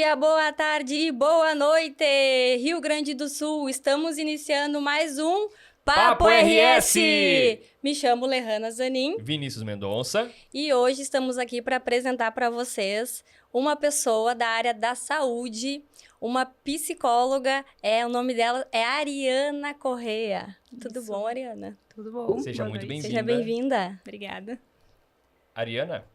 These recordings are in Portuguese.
dia, boa tarde e boa noite, Rio Grande do Sul. Estamos iniciando mais um Papo RS. Me chamo Lehana Zanin. Vinícius Mendonça. E hoje estamos aqui para apresentar para vocês uma pessoa da área da saúde, uma psicóloga. O nome dela é Ariana Correia. Tudo bom, Ariana? Tudo bom. Seja muito bem-vinda. Seja bem-vinda. Obrigada. Ariana,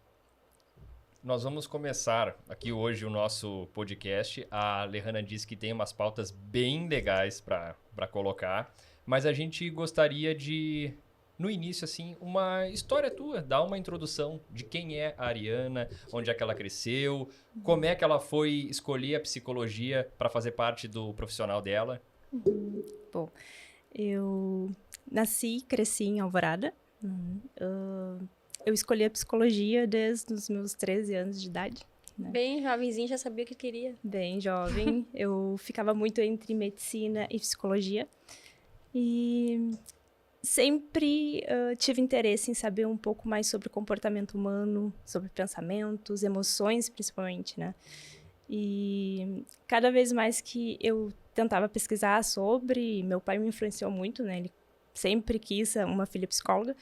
nós vamos começar aqui hoje o nosso podcast. A Lehana disse que tem umas pautas bem legais para colocar, mas a gente gostaria de, no início, assim, uma história tua, dar uma introdução de quem é a Ariana, onde é que ela cresceu, como é que ela foi escolher a psicologia para fazer parte do profissional dela. Bom, eu nasci e cresci em Alvorada. Eu escolhi a psicologia desde os meus 13 anos de idade. Né? Bem jovenzinha, já sabia o que queria. Bem jovem. Eu ficava muito entre medicina e psicologia. E sempre tive interesse em saber um pouco mais sobre comportamento humano, sobre pensamentos, emoções, principalmente, né? E cada vez mais que eu tentava pesquisar sobre, meu pai me influenciou muito, né? Ele sempre quis uma filha psicóloga.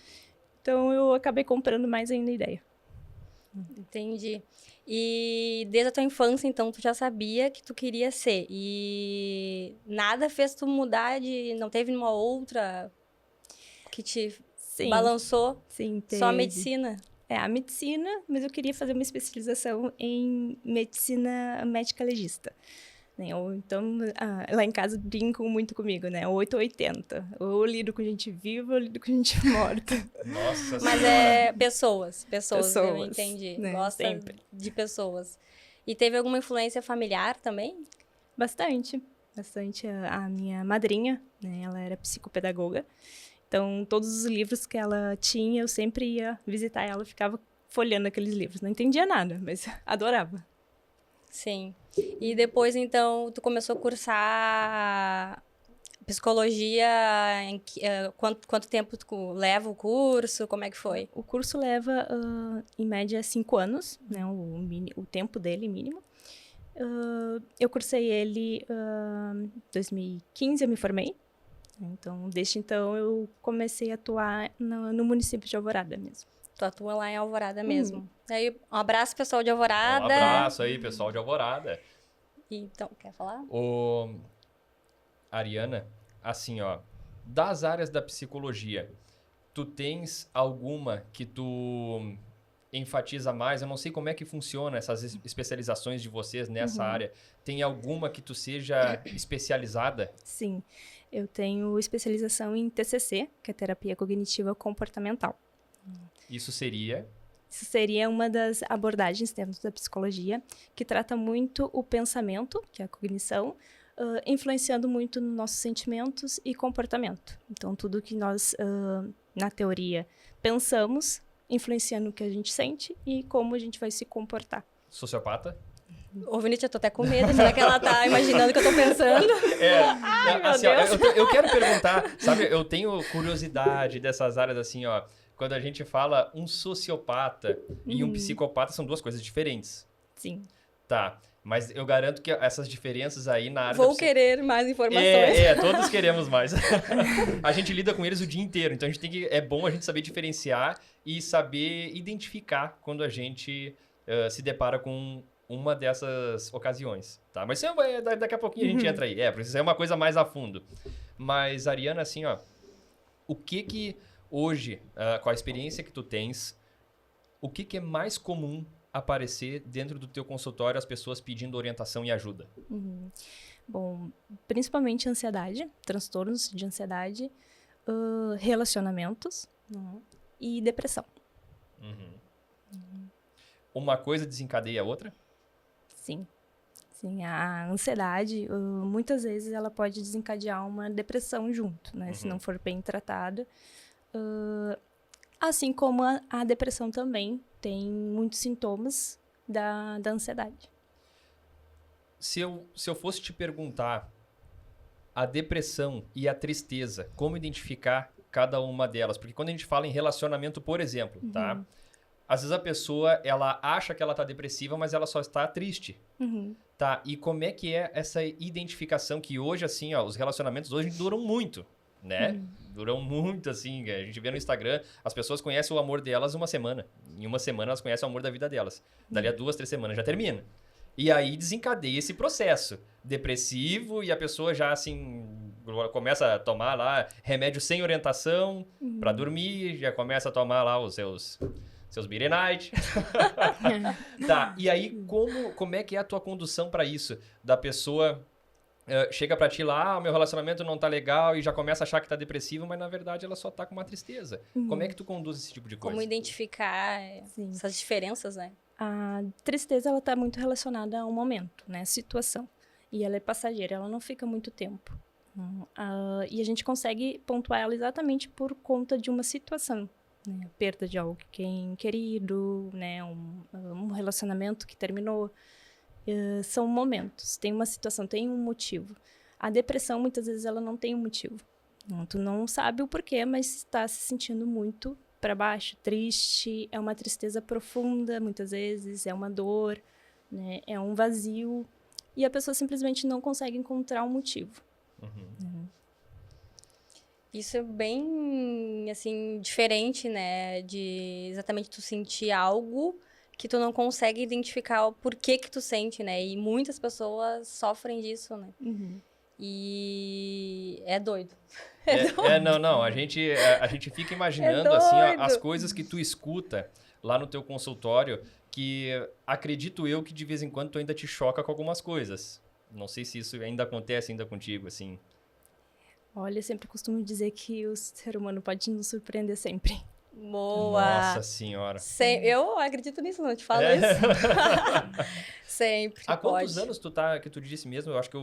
Então, eu acabei comprando mais ainda a ideia. Entendi. E desde a tua infância, então, tu já sabia que tu queria ser. E nada fez tu mudar de... Não teve nenhuma outra que te balançou? Sim, teve. Só a medicina? A medicina, mas eu queria fazer uma especialização em medicina médica legista. Ou então, lá em casa brincam muito comigo, né? 8 ou 80. Ou eu lido com gente viva, ou eu lido com gente morta. Nossa Mas senhora. Pessoas, eu entendi. Né? Gosta Sempre. de pessoas. E teve alguma influência familiar também? Bastante. A minha madrinha, né? Ela era psicopedagoga. Então, todos os livros que ela tinha, eu sempre ia visitar ela, ficava folheando aqueles livros. Não entendia nada, mas adorava. Sim. E depois, então, tu começou a cursar psicologia. Quanto tempo tu leva o curso? Como é que foi? O curso leva, em média, 5 anos, né? O tempo dele mínimo. Eu cursei ele em 2015, eu me formei. Então, desde então, eu comecei a atuar no município de Alvorada mesmo. Tu atua lá em Alvorada mesmo. Aí, um abraço, pessoal de Alvorada. Um abraço aí, pessoal de Alvorada. Então, quer falar? Ariana, assim, ó, das áreas da psicologia, tu tens alguma que tu enfatiza mais? Eu não sei como é que funciona essas especializações de vocês nessa área. Tem alguma que tu seja especializada? Sim, eu tenho especialização em TCC, que é Terapia Cognitiva Comportamental. Isso seria? Isso seria uma das abordagens dentro da psicologia, que trata muito o pensamento, que é a cognição, influenciando muito nos nossos sentimentos e comportamento. Então, tudo que nós, na teoria, pensamos, influencia no que a gente sente e como a gente vai se comportar. Sociopata? Ô, Vinícius, eu tô até com medo, será que ela tá imaginando o que eu tô pensando? Ai, meu assim, Deus. Ó, eu quero perguntar, sabe, eu tenho curiosidade dessas áreas, assim, ó, quando a gente fala um sociopata e um psicopata são duas coisas diferentes. Sim. Tá, mas eu garanto que essas diferenças aí na área Vou querer mais informações. Todos queremos mais. A gente lida com eles o dia inteiro, então é bom a gente saber diferenciar e saber identificar quando a gente se depara com uma dessas ocasiões, tá? Mas daqui a pouquinho a gente entra aí. Porque isso é uma coisa mais a fundo. Mas, Ariana, assim, ó, o que hoje, com a experiência que tu tens, o que é mais comum aparecer dentro do teu consultório as pessoas pedindo orientação e ajuda? Bom, principalmente ansiedade, transtornos de ansiedade, relacionamentos e depressão. Uma coisa desencadeia a outra? Sim, a ansiedade, muitas vezes, ela pode desencadear uma depressão junto, né? Se não for bem tratada. Assim como a depressão também tem muitos sintomas da ansiedade. Se eu fosse te perguntar a depressão e a tristeza, como identificar cada uma delas? Porque quando a gente fala em relacionamento, por exemplo, tá? Às vezes a pessoa, ela acha que ela tá depressiva, mas ela só está triste. Tá, e como é que é essa identificação que hoje, assim, ó, os relacionamentos hoje duram muito, né? Duram muito, assim, a gente vê no Instagram, as pessoas conhecem o amor delas uma semana. Em uma semana elas conhecem o amor da vida delas. Dali a 2, 3 semanas já termina. E aí desencadeia esse processo depressivo e a pessoa já, assim, começa a tomar lá remédio sem orientação pra dormir, já começa a tomar lá os seus Beer Night. Tá, e aí como é que é a tua condução pra isso? Da pessoa chega pra ti lá, o meu relacionamento não tá legal e já começa a achar que tá depressivo, mas na verdade ela só tá com uma tristeza. Como é que tu conduz esse tipo de coisa? Como identificar essas diferenças, né? A tristeza, ela tá muito relacionada ao momento, né? Situação. E ela é passageira, ela não fica muito tempo. E a gente consegue pontuar ela exatamente por conta de uma situação, né? Perda de alguém querido, né? Um relacionamento que terminou. São momentos, tem uma situação, tem um motivo. A depressão, muitas vezes, ela não tem um motivo. Tu não sabe o porquê, mas está se sentindo muito para baixo, triste, é uma tristeza profunda, muitas vezes, é uma dor, né? É um vazio, e a pessoa simplesmente não consegue encontrar um motivo. Isso é bem, assim, diferente, né? De exatamente tu sentir algo que tu não consegue identificar o porquê que tu sente, né? E muitas pessoas sofrem disso, né? E é doido. Não, a gente fica imaginando, assim, ó, as coisas que tu escuta lá no teu consultório, que acredito eu que de vez em quando tu ainda te choca com algumas coisas. Não sei se isso ainda acontece ainda contigo, assim. Olha, eu sempre costumo dizer que o ser humano pode nos surpreender sempre. Boa! Nossa senhora! Eu acredito nisso, não te falo isso. Sempre. Há quantos anos tu tá, que tu disse mesmo? Eu acho que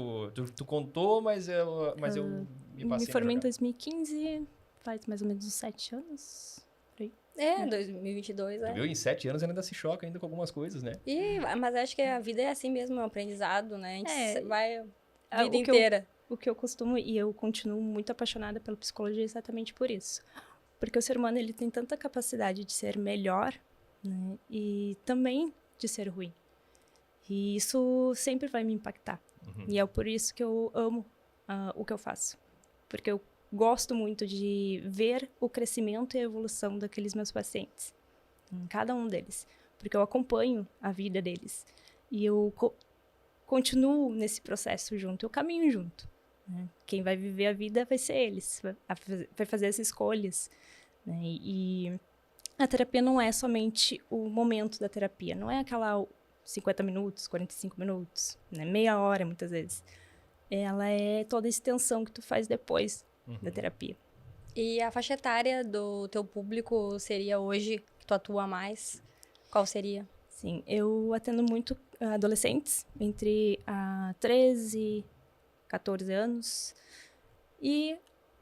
tu contou, mas eu me passei. Me formei em 2015, faz mais ou menos uns 7 anos. 2022, Tu viu? Em 7 anos ainda se choca ainda com algumas coisas, né? Mas acho que a vida é assim mesmo, é um aprendizado, né? A gente vai a vida o inteira. O que eu costumo, e eu continuo muito apaixonada pela psicologia exatamente por isso. Porque o ser humano, ele tem tanta capacidade de ser melhor, né? E também de ser ruim. E isso sempre vai me impactar. E é por isso que eu amo o que eu faço. Porque eu gosto muito de ver o crescimento e a evolução daqueles meus pacientes. Em cada um deles. Porque eu acompanho a vida deles. E eu continuo nesse processo junto. Eu caminho junto. Né? Quem vai viver a vida vai ser eles. Vai fazer as escolhas. Né? E a terapia não é somente o momento da terapia. Não é aquela 50 minutos, 45 minutos, né? Meia hora, muitas vezes. Ela é toda a extensão que tu faz depois da terapia. E a faixa etária do teu público seria hoje, que tu atua mais? Qual seria? Sim, eu atendo muito adolescentes, entre 13 e 14 anos, e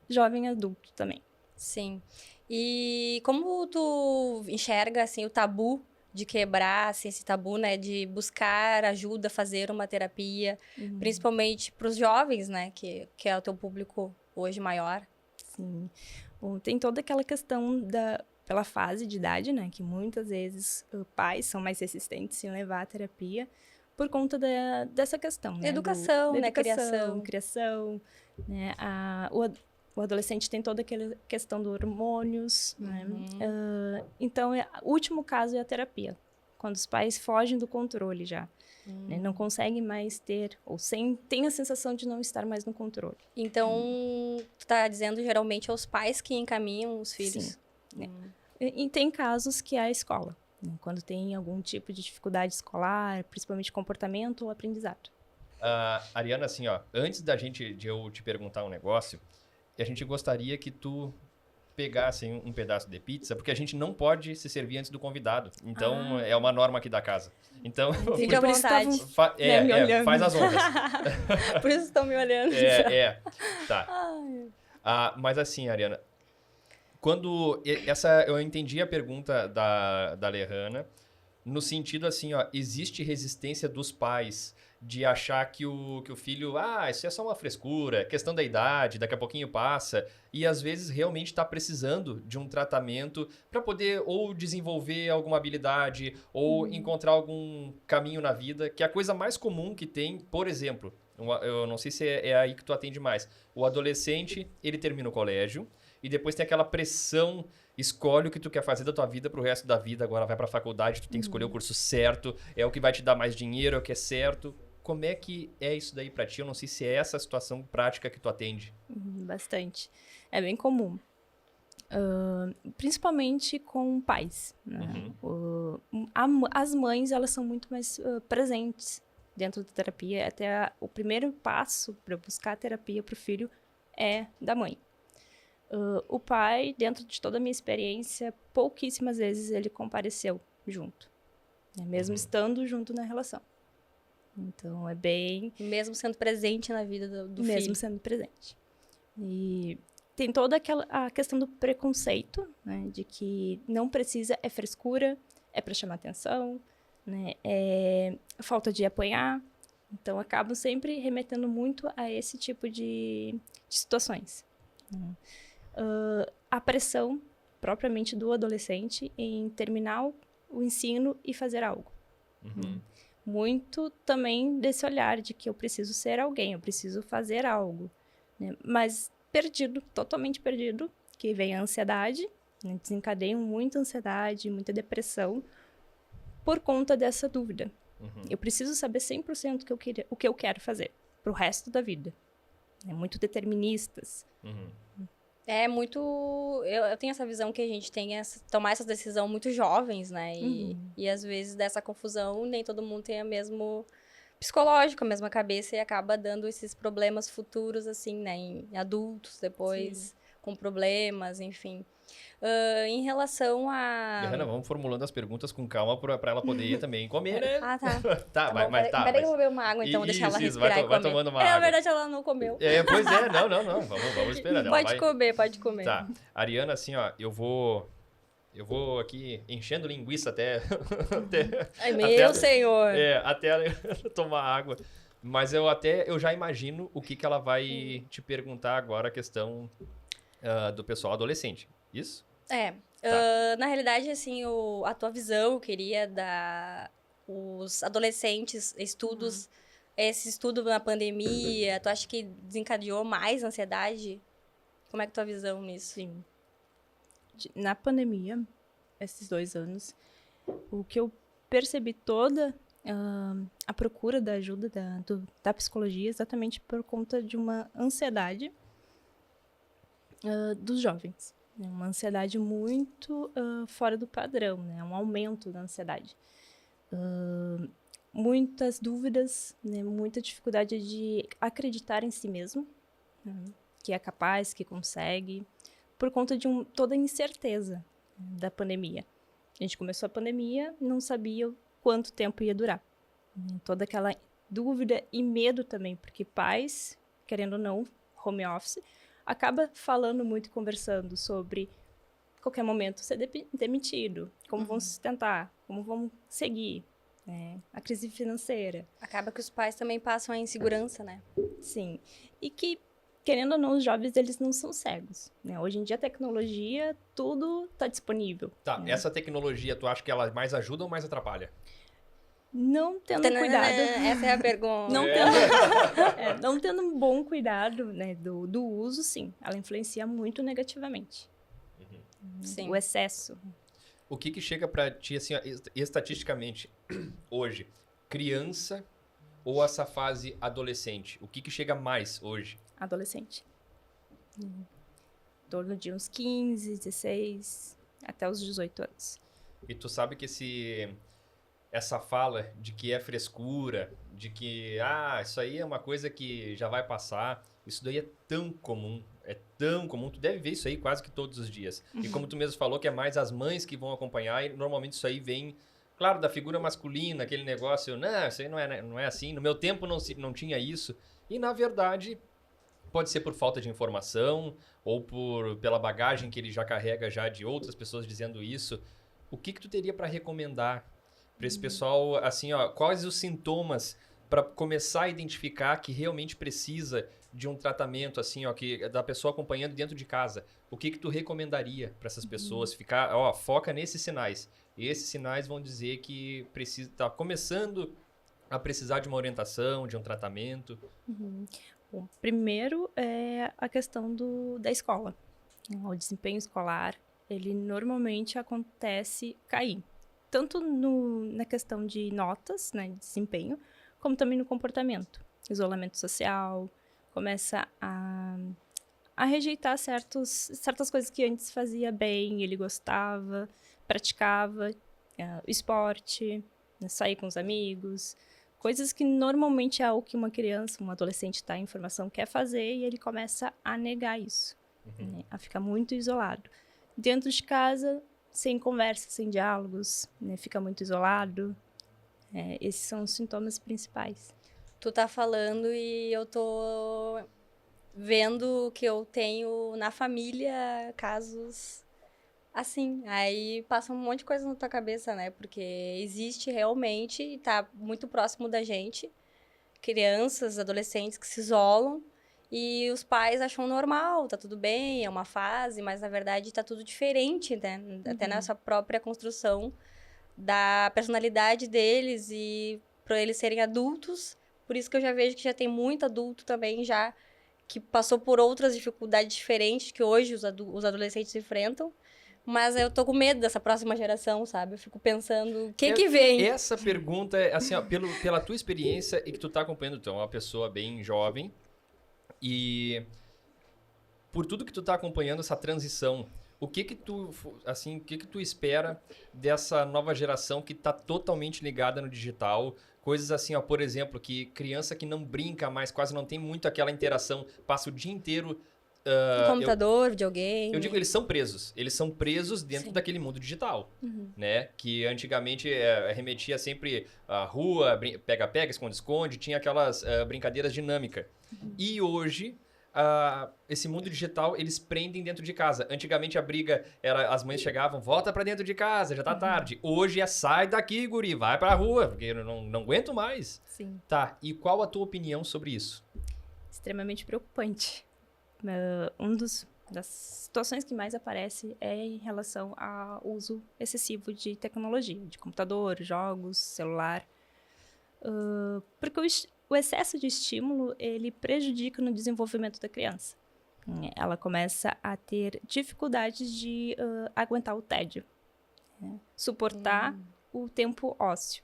jovem adulto também. Sim. E como tu enxerga, assim, o tabu de quebrar, assim, esse tabu, né? De buscar ajuda, fazer uma terapia, principalmente para os jovens, né? Que é o teu público hoje maior. Sim. Bom, tem toda aquela questão pela fase de idade, né? Que muitas vezes pais são mais resistentes em levar a terapia por conta dessa questão, né? Educação, né? Criação, né? O adolescente tem toda aquela questão dos hormônios, né? Então, o último caso é a terapia. Quando os pais fogem do controle já. Né? Não conseguem mais ter, ou tem a sensação de não estar mais no controle. Então, tu tá dizendo geralmente é os pais que encaminham os filhos? Sim. E tem casos que é a escola. Né? Quando tem algum tipo de dificuldade escolar, principalmente comportamento ou aprendizado. Ariana, assim, ó, antes de eu te perguntar um negócio, a gente gostaria que tu pegasse um pedaço de pizza, porque a gente não pode se servir antes do convidado. Então, é uma norma aqui da casa. Então, fica à vontade. Faz as honras. Por isso estão me olhando. Tá. Mas assim, Ariana, eu entendi a pergunta da Lehana, no sentido assim, ó, existe resistência dos pais de achar que o filho, isso é só uma frescura, questão da idade, daqui a pouquinho passa, e às vezes realmente está precisando de um tratamento para poder ou desenvolver alguma habilidade ou encontrar algum caminho na vida, que é a coisa mais comum que tem, por exemplo, eu não sei se é aí que tu atende mais, o adolescente, ele termina o colégio e depois tem aquela pressão, escolhe o que tu quer fazer da tua vida pro resto da vida, agora vai pra faculdade, tu tem que escolher o curso certo, é o que vai te dar mais dinheiro, é o que é certo. Como é que é isso daí pra ti? Eu não sei se é essa a situação prática que tu atende. Bastante. É bem comum. Principalmente com pais. Né? As mães, elas são muito mais presentes dentro da terapia. Até o primeiro passo para buscar a terapia para o filho é da mãe. O pai, dentro de toda a minha experiência, pouquíssimas vezes ele compareceu junto. Né? Mesmo estando junto na relação. Então, é bem... Mesmo sendo presente na vida do filho. Mesmo sendo presente. E tem toda a questão do preconceito, né? De que não precisa, é frescura, é para chamar atenção, né? É falta de apoiar. Então, acabam sempre remetendo muito a esse tipo de situações. A pressão, propriamente, do adolescente em terminar o ensino e fazer algo. Muito também desse olhar de que eu preciso ser alguém, eu preciso fazer algo. Né? Mas perdido, totalmente perdido, que vem a ansiedade, né? Desencadeiam muita ansiedade, muita depressão, por conta dessa dúvida. Eu preciso saber 100% o que eu quero fazer pro resto da vida. Muito deterministas. É muito... Eu tenho essa visão que a gente tem tomar essa decisão muito jovens, né? E às vezes dessa confusão, nem todo mundo tem a mesmo psicológico, a mesma cabeça e acaba dando esses problemas futuros, assim, né? Em adultos depois, com problemas, enfim. Em relação a... Ana, vamos formulando as perguntas com calma pra ela poder também comer, né? Tá. Peraí que eu vou beber uma água, então, deixar ela respirar e comer. Vai tomando uma água. Na verdade, ela não comeu. Pois é, não. Vamos esperar. Pode comer. Tá. Ariana, assim, ó, eu vou aqui enchendo linguiça até... Meu senhor! Até ela tomar água. Mas eu já imagino o que ela vai te perguntar agora, a questão do pessoal adolescente. Isso? Na realidade, assim, a tua visão, eu queria dar os adolescentes, estudos, esse estudo na pandemia, tu acha que desencadeou mais ansiedade? Como é que é a tua visão nisso? Sim. Na pandemia, esses 2 anos, o que eu percebi toda a procura da ajuda da psicologia exatamente por conta de uma ansiedade dos jovens. Uma ansiedade muito fora do padrão, né? Um aumento da ansiedade. Muitas dúvidas, né? Muita dificuldade de acreditar em si mesmo, né? Que é capaz, que consegue, por conta de toda a incerteza da pandemia. A gente começou a pandemia, não sabia quanto tempo ia durar. Toda aquela dúvida e medo também, porque pais, querendo ou não, home office, acaba falando muito e conversando sobre qualquer momento ser demitido, como vão se sustentar, como vão seguir, né? A crise financeira. Acaba que os pais também passam a insegurança, né? Sim. E que, querendo ou não, os jovens, eles não são cegos, né? Hoje em dia, a tecnologia, tudo está disponível. Tá, né? Essa tecnologia, tu acha que ela mais ajuda ou mais atrapalha? Não tendo cuidado. Essa é a pergunta. Não tendo um bom cuidado, né, do uso, sim. Ela influencia muito negativamente. Sim. O excesso. O que chega pra ti, assim, ó, estatisticamente, hoje? Criança ou essa fase adolescente? O que chega mais hoje? Adolescente. Em torno de uns 15, 16, até os 18 anos. E tu sabe que essa fala de que é frescura, de que, isso aí é uma coisa que já vai passar, isso daí é tão comum, tu deve ver isso aí quase que todos os dias. E como tu mesmo falou, que é mais as mães que vão acompanhar, e normalmente isso aí vem, claro, da figura masculina, aquele negócio, não, isso aí não é assim, no meu tempo não tinha isso. E, na verdade, pode ser por falta de informação, ou pela bagagem que ele já carrega já de outras pessoas dizendo isso. O que tu teria para recomendar para esse pessoal, assim, ó, quais os sintomas para começar a identificar que realmente precisa de um tratamento, assim, ó, que da pessoa acompanhando dentro de casa? O que tu recomendaria para essas pessoas? Ficar, ó, foca nesses sinais. E esses sinais vão dizer que precisa, tá começando a precisar de uma orientação, de um tratamento. Bom, primeiro é a questão da escola. O desempenho escolar, ele normalmente acontece cair. Tanto na questão de notas, né, de desempenho, como também no comportamento. Isolamento social, começa a rejeitar certas coisas que antes fazia bem, ele gostava, praticava, esporte, né, sair com os amigos, coisas que normalmente é algo que uma criança, um adolescente está em formação quer fazer e ele começa a negar isso, né, a ficar muito isolado. Dentro de casa, sem conversa, sem diálogos, né, fica muito isolado. Esses são os sintomas principais. Tu tá falando e eu tô vendo que eu tenho na família casos assim. Aí passa um monte de coisa na tua cabeça, né? Porque existe realmente, e tá muito próximo da gente, crianças, adolescentes que se isolam e os pais acham normal, tá tudo bem, é uma fase, mas na verdade tá tudo diferente, né? Até nessa própria construção da personalidade deles e para eles serem adultos. Por isso que eu já vejo que já tem muito adulto também já que passou por outras dificuldades diferentes que hoje os adolescentes enfrentam. Mas eu tô com medo dessa próxima geração, sabe? Eu fico pensando, o que vem? Essa pergunta, assim, ó, pela tua experiência e que tu tá acompanhando, então, é uma pessoa bem jovem e por tudo que tu tá acompanhando essa transição, o que tu espera dessa nova geração que tá totalmente ligada no digital? Coisas assim, ó, por exemplo, que criança que não brinca mais, quase não tem muito aquela interação, passa o dia inteiro... computador, videogame. Eu digo, eles são presos. Eles são presos dentro daquele mundo digital, né? Que antigamente remetia sempre à rua, pega-pega, esconde-esconde, tinha aquelas brincadeiras dinâmicas. E hoje... esse mundo digital, eles prendem dentro de casa. Antigamente a briga era, as mães chegavam, volta pra dentro de casa, já tá tarde. Hoje é sai daqui, guri, vai pra rua, porque eu não aguento mais. Sim. Tá, e qual a tua opinião sobre isso? Extremamente preocupante. Das situações que mais aparece é em relação ao uso excessivo de tecnologia, de computador, jogos, celular. Porque o excesso de estímulo, ele prejudica no desenvolvimento da criança. Ela começa a ter dificuldades de aguentar o tédio, né? Suportar o tempo ósseo.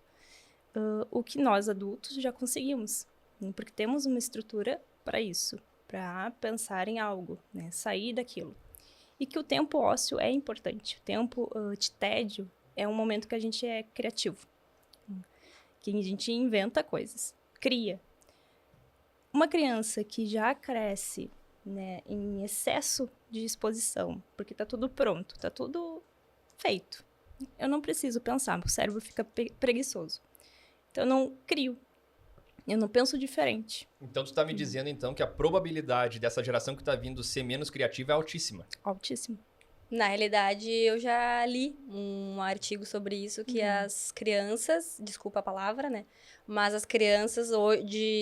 O que nós, adultos, já conseguimos, né? Porque temos uma estrutura para isso, para pensar em algo, né? Sair daquilo. E que o tempo ósseo é importante. O tempo de tédio é um momento que a gente é criativo, que a gente inventa coisas, cria. Uma criança que já cresce, né, em excesso de exposição, porque tá tudo pronto, tá tudo feito. Eu não preciso pensar, o cérebro fica preguiçoso. Então eu não crio. Eu não penso diferente. Então tu tá me dizendo então que a probabilidade dessa geração que tá vindo ser menos criativa é altíssima. Altíssimo. Na realidade, eu já li um artigo sobre isso, que as crianças, desculpa a palavra, né? Mas as crianças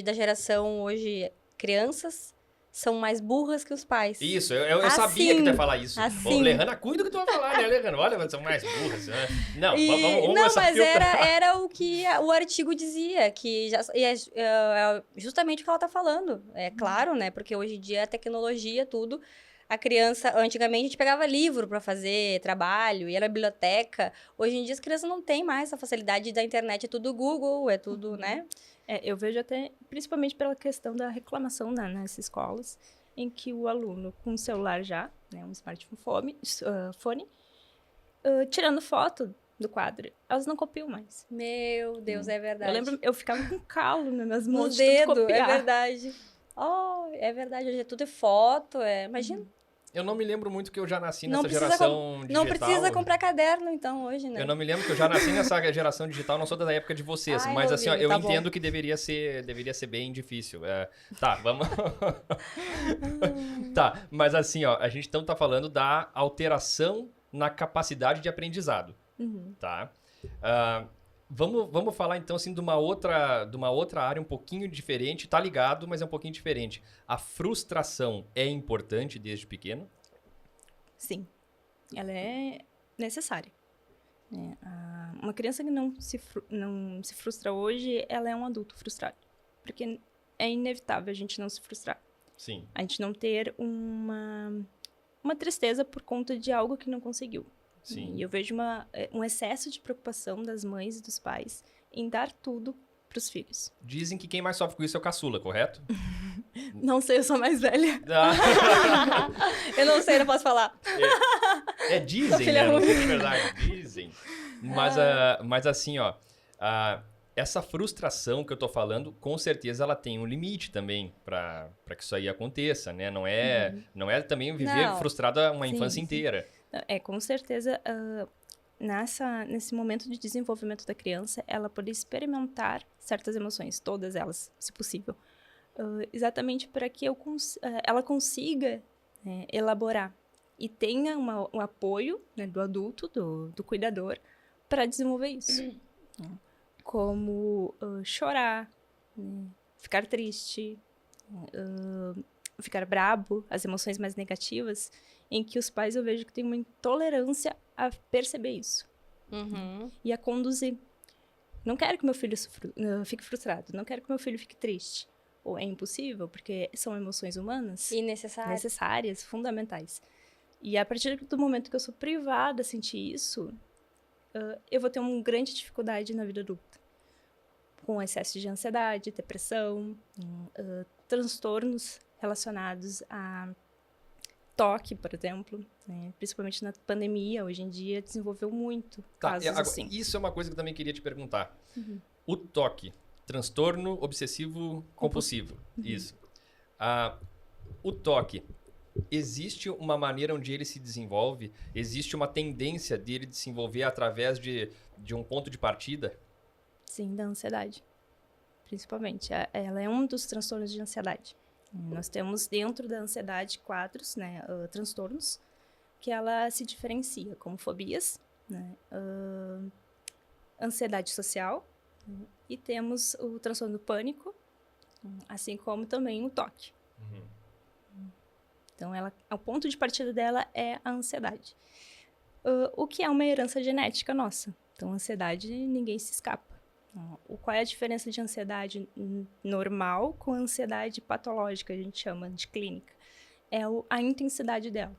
da geração hoje, crianças, são mais burras que os pais. Isso, eu sabia que tu ia falar isso. Assim. Ô, Lehana, cuida do que tu vai falar, né, Lehana? Olha, são mais burras. Né? Não, vamos não, essa mas filtra. era o que o artigo dizia, que é justamente o que ela tá falando. É claro, né? Porque hoje em dia a tecnologia, tudo... A criança, antigamente, a gente pegava livro para fazer trabalho, ia na biblioteca. Hoje em dia, as crianças não têm mais essa facilidade da internet. É tudo Google, é tudo, né? Eu vejo até, principalmente pela questão da reclamação, né, nessas escolas, em que o aluno, com um celular já, né, um smartphone, tirando foto do quadro, elas não copiam mais. Meu Deus, é verdade. Eu lembro, eu ficava com calo nas minhas mãos no de dedo, tudo copiar. é verdade. Oh, é verdade, hoje é tudo foto, imagina. Eu não me lembro muito que eu já nasci Não nessa precisa geração digital. Não precisa comprar caderno, então, hoje, né? Eu não me lembro que eu já nasci nessa geração digital, não sou da época de vocês. Ai, mas assim, ó, eu tá entendo bom. que deveria ser bem difícil. Tá, vamos... Tá, mas assim, ó, a gente então tá falando da alteração na capacidade de aprendizado, tá? Vamos falar então assim de uma outra área um pouquinho diferente, tá ligado, mas é um pouquinho diferente. A frustração é importante desde pequeno? Sim, ela é necessária. Né? Uma criança que não se frustra hoje, ela é um adulto frustrado. Porque é inevitável a gente não se frustrar. Sim. A gente não ter uma tristeza por conta de algo que não conseguiu. Sim. E eu vejo um excesso de preocupação das mães e dos pais em dar tudo para os filhos. Dizem que quem mais sofre com isso é o caçula, correto? Não sei, eu sou mais velha. Ah, Eu não sei, não posso falar. dizem, filha né? Não sei única. se é verdade, dizem. Mas assim, ó, essa frustração que eu tô falando, com certeza ela tem um limite também para que isso aí aconteça, né? Não é também viver Não. frustrada uma Sim, infância sim. inteira. Com certeza, nesse momento de desenvolvimento da criança, ela poder experimentar certas emoções, todas elas, se possível. Exatamente para que ela consiga elaborar e tenha um apoio, né, do adulto, do cuidador, para desenvolver isso. Como chorar, né, ficar triste, ficar brabo, as emoções mais negativas, em que os pais eu vejo que têm uma intolerância a perceber isso Uhum. e a conduzir. Não quero que meu filho fique frustrado, não quero que meu filho fique triste. Ou é impossível, porque são emoções humanas E necessário. necessárias, fundamentais. E a partir do momento que eu sou privada a sentir isso, eu vou ter uma grande dificuldade na vida adulta. Com excesso de ansiedade, depressão, transtornos relacionados a toque, por exemplo, né? Principalmente na pandemia, hoje em dia, desenvolveu muito casos Agora, assim. isso é uma coisa que eu também queria te perguntar. O TOC, transtorno obsessivo compulsivo. Isso. O TOC, existe uma maneira onde ele se desenvolve? Existe uma tendência dele desenvolver através de um ponto de partida? Sim, da ansiedade, principalmente. Ela é um dos transtornos de ansiedade. Nós temos dentro da ansiedade quadros, né, transtornos, que ela se diferencia, como fobias, né, ansiedade social, e temos o transtorno do pânico, assim como também o TOC. Então, o ponto de partida dela é a ansiedade. O que é uma herança genética nossa. Então, a ansiedade, ninguém se escapa. Qual é a diferença de ansiedade normal com a ansiedade patológica, a gente chama de clínica? É a intensidade dela.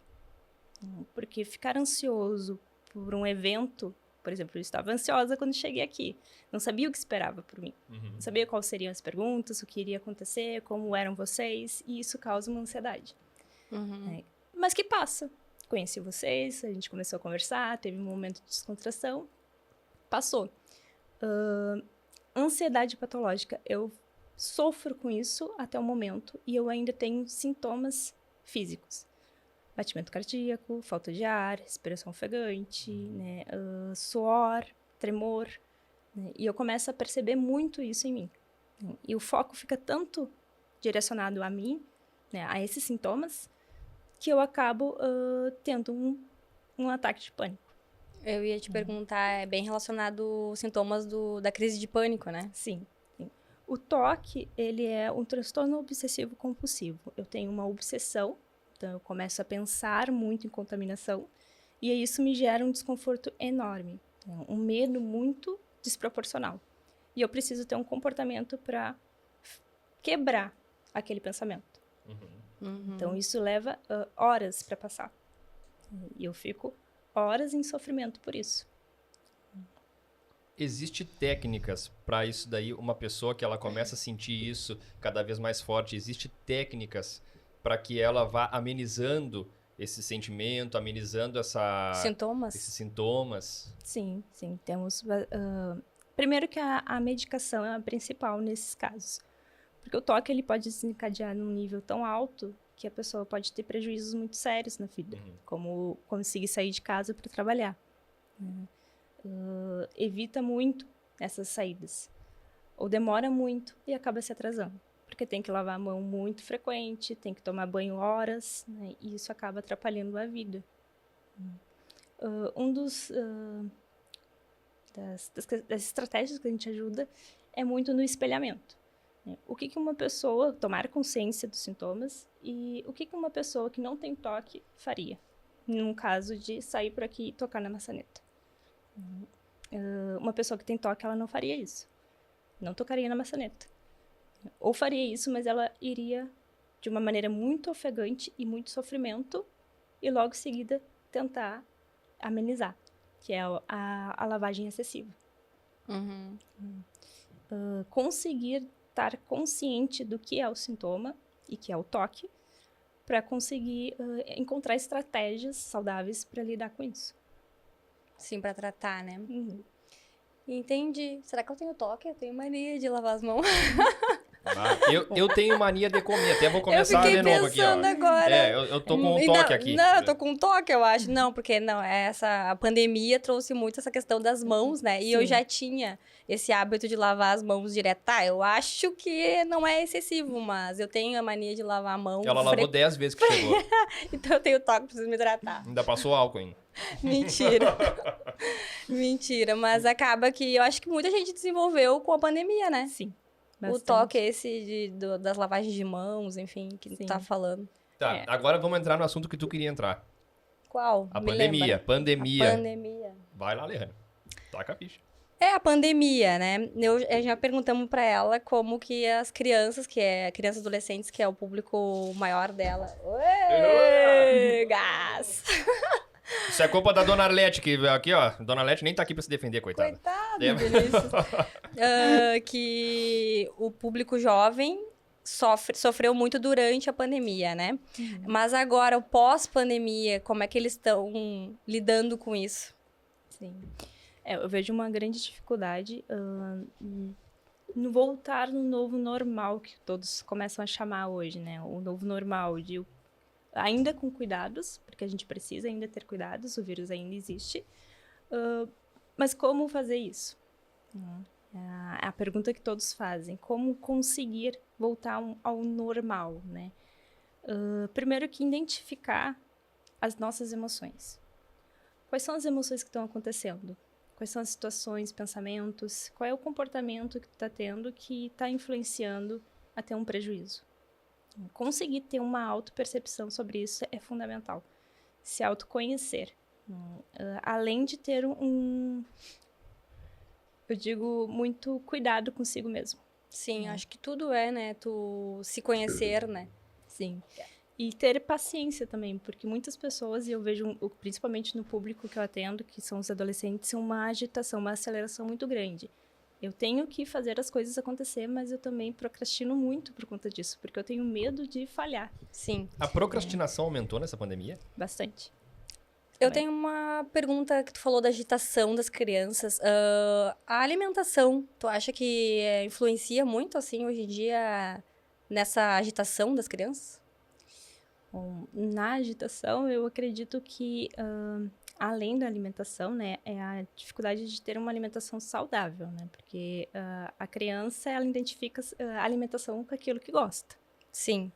Porque ficar ansioso por um evento, por exemplo, eu estava ansiosa quando cheguei aqui. Não sabia o que esperava por mim. Não sabia quais seriam as perguntas, o que iria acontecer, como eram vocês, e isso causa uma ansiedade. Mas que passa. Conheci vocês, a gente começou a conversar, teve um momento de descontração, passou. Ansiedade patológica, eu sofro com isso até o momento e eu ainda tenho sintomas físicos. Batimento cardíaco, falta de ar, respiração ofegante, né, suor, tremor. Né, e eu começo a perceber muito isso em mim. E o foco fica tanto direcionado a mim, né, a esses sintomas, que eu acabo tendo um ataque de pânico. Eu ia te perguntar, é bem relacionado aos sintomas da crise de pânico, né? Sim. O TOC, ele é um transtorno obsessivo compulsivo. Eu tenho uma obsessão, então eu começo a pensar muito em contaminação, e isso me gera um desconforto enorme, um medo muito desproporcional. E eu preciso ter um comportamento para quebrar aquele pensamento. Então, isso leva horas para passar. E eu fico horas em sofrimento por isso. Existe técnicas para isso daí, uma pessoa que ela começa a sentir isso cada vez mais forte, existe técnicas para que ela vá amenizando esse sentimento, amenizando esses sintomas? Sim, sim. Temos... primeiro que a medicação é a principal nesses casos. Porque o toque ele pode desencadear num nível tão alto que a pessoa pode ter prejuízos muito sérios na vida, como conseguir sair de casa para trabalhar. Evita muito essas saídas. Ou demora muito e acaba se atrasando. Porque tem que lavar a mão muito frequente, tem que tomar banho horas, né, e isso acaba atrapalhando a vida. das estratégias que a gente ajuda é muito no espelhamento. O que uma pessoa, tomar consciência dos sintomas e o que uma pessoa que não tem toque faria, num caso de sair por aqui e tocar na maçaneta. Uma pessoa que tem toque, ela não faria isso. Não tocaria na maçaneta. Ou faria isso, mas ela iria de uma maneira muito ofegante e muito sofrimento e logo em seguida tentar amenizar, que é a lavagem excessiva. Conseguir estar consciente do que é o sintoma e que é o toque, para conseguir encontrar estratégias saudáveis para lidar com isso. Sim, pra tratar, né? Entendi. Será que eu tenho toque? Eu tenho mania de lavar as mãos. Eu tenho mania de comer, até vou começar de novo aqui, ó. Eu fiquei pensando agora. Eu tô com um toque aqui. Não, eu tô com um toque, eu acho. Não, porque a pandemia trouxe muito essa questão das mãos, né? E eu já tinha esse hábito de lavar as mãos direto. Tá, eu acho que não é excessivo, mas eu tenho a mania de lavar a mão. Ela lavou 10 vezes que chegou. Então eu tenho toque, preciso me hidratar. Ainda passou álcool ainda. Mentira. Mentira, mas acaba que eu acho que muita gente desenvolveu com a pandemia, né? Sim. O Bastante. toque esse das lavagens de mãos, enfim, que tu tá falando. Tá, agora vamos entrar no assunto que tu queria entrar. Qual? A Me pandemia. lembra. Pandemia. A pandemia. Vai lá, Alejandro. Taca a ficha. É a pandemia, né? Já perguntamos pra ela como que as crianças, crianças e adolescentes, que é o público maior dela. Ué, gás! Isso é culpa da Dona Arlete, que aqui, ó. Dona Arlete nem tá aqui pra se defender, coitada. Coitado, Vinícius. Que o público jovem sofreu muito durante a pandemia, né? Mas agora, o pós-pandemia, como é que eles estão lidando com isso? Sim. Eu vejo uma grande dificuldade no voltar no novo normal, que todos começam a chamar hoje, né? O novo normal, ainda com cuidados, porque a gente precisa ainda ter cuidados, o vírus ainda existe. Mas como fazer isso? É a pergunta que todos fazem. Como conseguir voltar ao normal, né? Primeiro que identificar as nossas emoções. Quais são as emoções que estão acontecendo? Quais são as situações, pensamentos? Qual é o comportamento que tu está tendo que está influenciando a ter um prejuízo? Conseguir ter uma autopercepção sobre isso é fundamental. Se autoconhecer. Além de ter eu digo, muito cuidado consigo mesmo. Sim, acho que tudo é, né? Tu se conhecer, né? Sim. E ter paciência também, porque muitas pessoas, e eu vejo, principalmente no público que eu atendo, que são os adolescentes, uma agitação, uma aceleração muito grande. Eu tenho que fazer as coisas acontecer, mas eu também procrastino muito por conta disso, porque eu tenho medo de falhar. Sim. A procrastinação aumentou nessa pandemia? Bastante. Eu tenho uma pergunta que tu falou da agitação das crianças. A alimentação, tu acha que influencia muito, assim, hoje em dia, nessa agitação das crianças? Bom, na agitação, eu acredito que, além da alimentação, né, é a dificuldade de ter uma alimentação saudável, né? Porque a criança, ela identifica a alimentação com aquilo que gosta. Sim.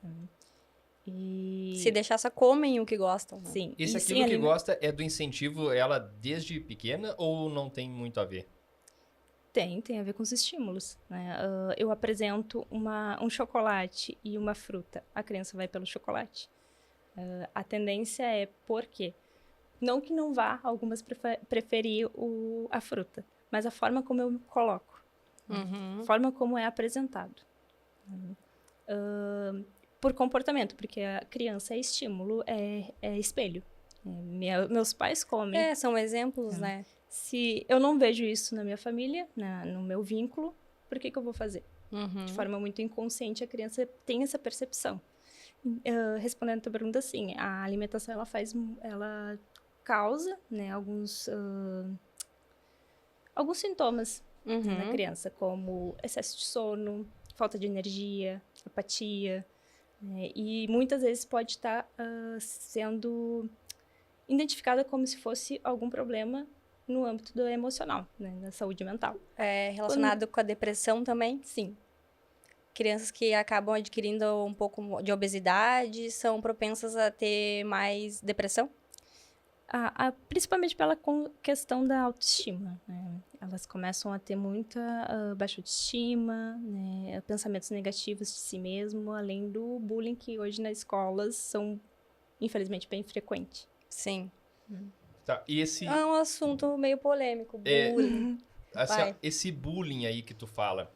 E... Se deixar, só comem o que gostam. Né? Sim. Esse aquilo que gosta é do incentivo ela desde pequena ou não tem muito a ver? Tem a ver com os estímulos, né? Eu apresento um chocolate e uma fruta, a criança vai pelo chocolate. A tendência é por quê? Não que não vá, algumas preferir a fruta, mas a forma como eu coloco, a forma como é apresentado. Por comportamento, porque a criança é estímulo, é espelho. Meus pais comem. São exemplos, né? Se eu não vejo isso na minha família, no meu vínculo, por que eu vou fazer? De forma muito inconsciente, a criança tem essa percepção. Respondendo a tua pergunta, sim, a alimentação ela causa, né, alguns sintomas na criança, como excesso de sono, falta de energia, apatia, né, e muitas vezes pode estar sendo identificada como se fosse algum problema no âmbito do emocional, né, da saúde mental. É relacionado com a depressão também? Sim. Crianças que acabam adquirindo um pouco de obesidade são propensas a ter mais depressão? Principalmente pela questão da autoestima, né? Elas começam a ter muita baixa autoestima, né? Pensamentos negativos de si mesmo, além do bullying que hoje nas escolas são, infelizmente, bem frequentes. Sim. Tá, e esse, É um assunto meio polêmico, bullying. assim, ó, vai. esse bullying aí que tu fala,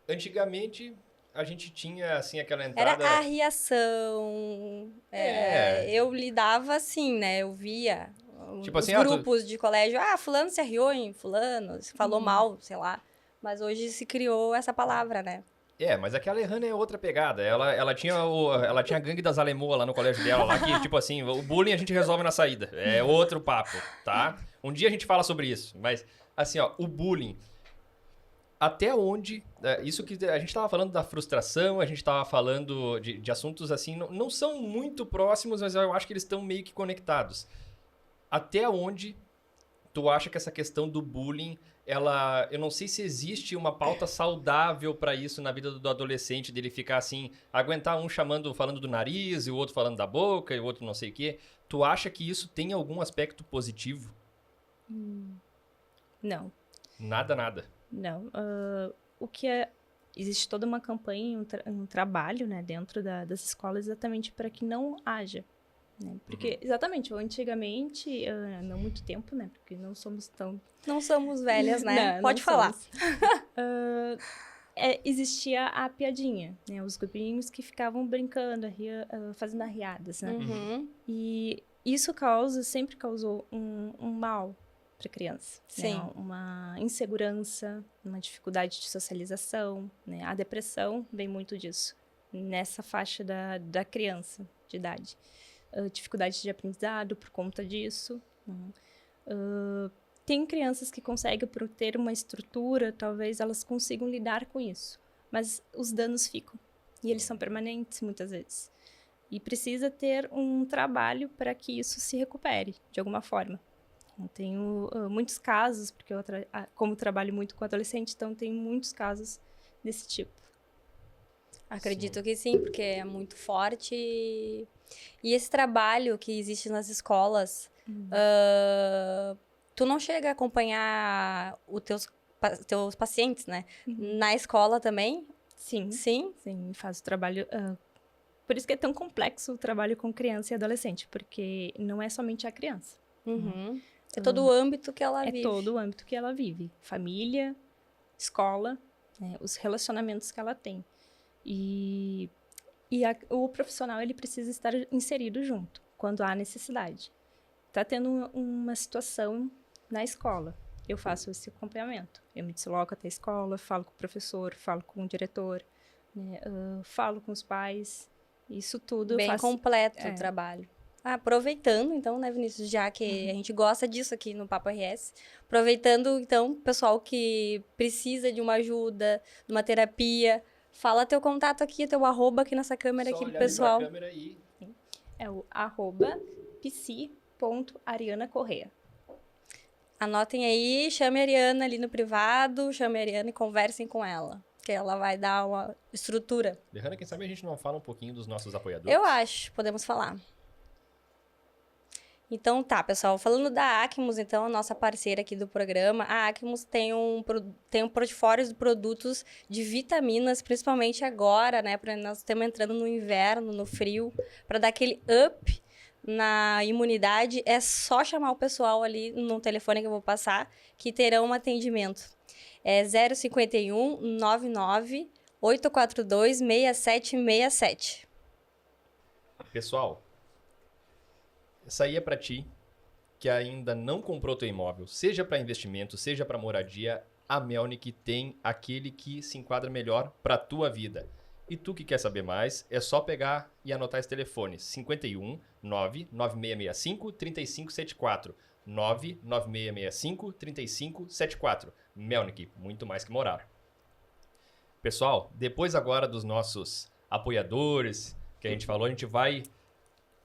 antigamente a gente tinha, assim, aquela Era entrada... a reação. Eu lidava assim, né? Eu via Tipo os assim, grupos de colégio. Ah, fulano se arriou em fulano, se falou mal, sei lá. Mas hoje se criou essa palavra, né? Mas aquela Errana é outra pegada. Ela tinha ela tinha a gangue das alemoas lá no colégio dela, lá que, tipo assim, o bullying a gente resolve na saída. É outro papo, tá? Um dia a gente fala sobre isso. Mas, assim, ó, o bullying. Até onde... isso que a gente tava falando da frustração, a gente tava falando de assuntos, assim, não são muito próximos, mas eu acho que eles estão meio que conectados. Até onde tu acha que essa questão do bullying, eu não sei se existe uma pauta saudável pra isso na vida do adolescente, dele ficar assim, aguentar um falando do nariz, e o outro falando da boca, e o outro não sei o quê. Tu acha que isso tem algum aspecto positivo? Não. Nada. Não. Existe toda uma campanha, um trabalho, né, dentro das escolas exatamente para que não haja. Né? Porque, exatamente, antigamente, não muito tempo, né, porque não somos tão... Não somos velhas, né? Não, Pode não falar. Existia a piadinha, né, os grupinhos que ficavam brincando, fazendo arriadas, né? Uhum. E isso sempre causou um mal para a criança. Sim. Né? Uma insegurança, uma dificuldade de socialização, né? A depressão vem muito disso, nessa faixa da criança de idade. Dificuldade de aprendizado por conta disso. Tem crianças que conseguem, por ter uma estrutura, talvez elas consigam lidar com isso. Mas os danos ficam. E eles são permanentes, muitas vezes. E precisa ter um trabalho para que isso se recupere, de alguma forma. Eu tenho muitos casos, porque como trabalho muito com adolescente, então tenho muitos casos desse tipo. Acredito que sim, porque é muito forte. E esse trabalho que existe nas escolas, tu não chega a acompanhar os teus pacientes, né? Na escola também? Sim. Sim? Sim, faço trabalho... por isso que é tão complexo o trabalho com criança e adolescente, porque não é somente a criança. Uhum. É todo o âmbito que ela vive. É todo o âmbito que ela vive. Família, escola, né, os relacionamentos que ela tem. E o profissional, ele precisa estar inserido junto, quando há necessidade. Está tendo uma situação na escola, eu faço esse acompanhamento. Eu me desloco até a escola, falo com o professor, falo com o diretor, né, falo com os pais. Isso tudo Bem eu faço... completo o trabalho. Aproveitando, então, né, Vinícius, já que a gente gosta disso aqui no Papo RS, aproveitando, então, o pessoal que precisa de uma ajuda, de uma terapia, fala teu contato aqui, teu arroba aqui nessa câmera aqui pro pessoal. Câmera aí. É o @psi.arianacorrea. Anotem aí, chame a Ariana ali no privado, chame a Ariana e conversem com ela, que ela vai dar uma estrutura. Derrana, quem sabe a gente não fala um pouquinho dos nossos apoiadores? Eu acho, podemos falar. Então tá, pessoal, falando da Acmos, então, a nossa parceira aqui do programa, a Acmos tem um portfólio de produtos de vitaminas, principalmente agora, né, porque nós estamos entrando no inverno, no frio, para dar aquele up na imunidade, é só chamar o pessoal ali no telefone que eu vou passar, que terão um atendimento. É 051 99 842 6767. Pessoal, essa aí é para ti que ainda não comprou teu imóvel, seja para investimento, seja para moradia, a Melnick tem aquele que se enquadra melhor para tua vida. E tu que quer saber mais, é só pegar e anotar esse telefone: 51 99665 3574. 99665 3574. Melnick, muito mais que morar. Pessoal, depois agora dos nossos apoiadores que a gente falou, a gente vai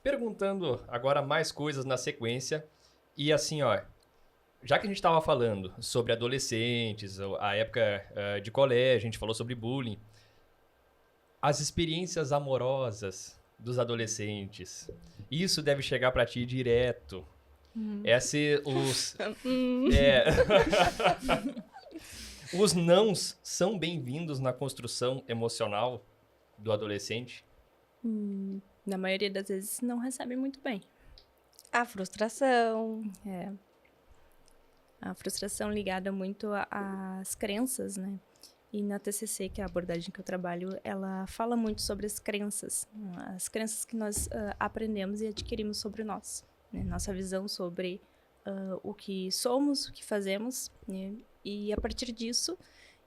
perguntando agora mais coisas na sequência. E assim, ó, já que a gente estava falando sobre adolescentes, a época de colégio, a gente falou sobre bullying, as experiências amorosas dos adolescentes, isso deve chegar para ti direto. Os nãos são bem-vindos na construção emocional do adolescente? Na maioria das vezes não recebe muito bem. A frustração. A frustração ligada muito às crenças, né? E na TCC, que é a abordagem que eu trabalho, ela fala muito sobre as crenças que nós aprendemos e adquirimos sobre nós, né? Nossa visão sobre o que somos, o que fazemos, né? E a partir disso,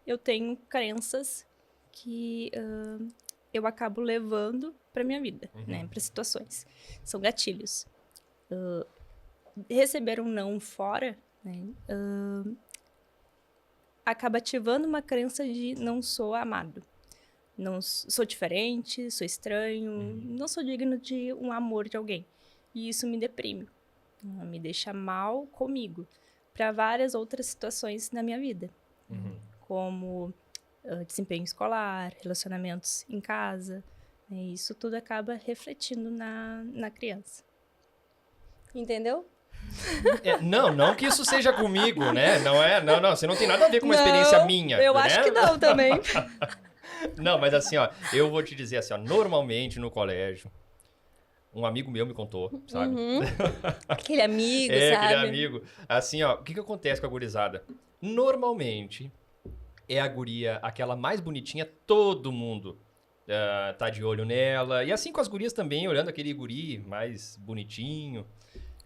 eu tenho crenças que eu acabo levando para minha vida, né? Para situações. São gatilhos. Receber um não fora, né? Acaba ativando uma crença de não sou amado. Não sou diferente, sou estranho, não sou digno de um amor de alguém. E isso me deprime, me deixa mal comigo, para várias outras situações na minha vida, como desempenho escolar, relacionamentos em casa, né? Isso tudo acaba refletindo na criança. Entendeu? Não que isso seja comigo, né? Não, você não tem nada a ver com uma experiência minha. Eu né? acho que não também. Não, mas assim, ó, eu vou te dizer assim, ó, normalmente no colégio, um amigo meu me contou, sabe? Aquele amigo, sabe? Aquele amigo. Assim, ó, o que acontece com a gurizada? Normalmente, é a guria, aquela mais bonitinha, todo mundo tá de olho nela. E assim com as gurias também, olhando aquele guri mais bonitinho.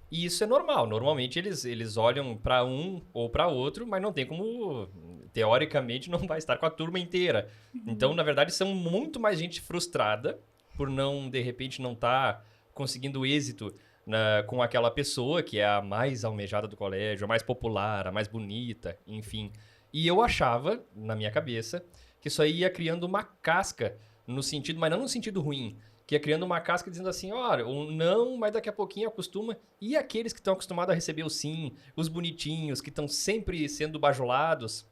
E isso é normal. Normalmente eles olham pra um ou pra outro, mas não tem como... Teoricamente, não vai estar com a turma inteira. Então, na verdade, são muito mais gente frustrada por não, de repente, não estar conseguindo êxito com aquela pessoa que é a mais almejada do colégio, a mais popular, a mais bonita, enfim. E eu achava, na minha cabeça, que isso aí ia criando uma casca no sentido, mas não no sentido ruim, que ia criando uma casca dizendo assim, olha, um não, mas daqui a pouquinho acostuma. E aqueles que estão acostumados a receber o sim, os bonitinhos, que estão sempre sendo bajulados,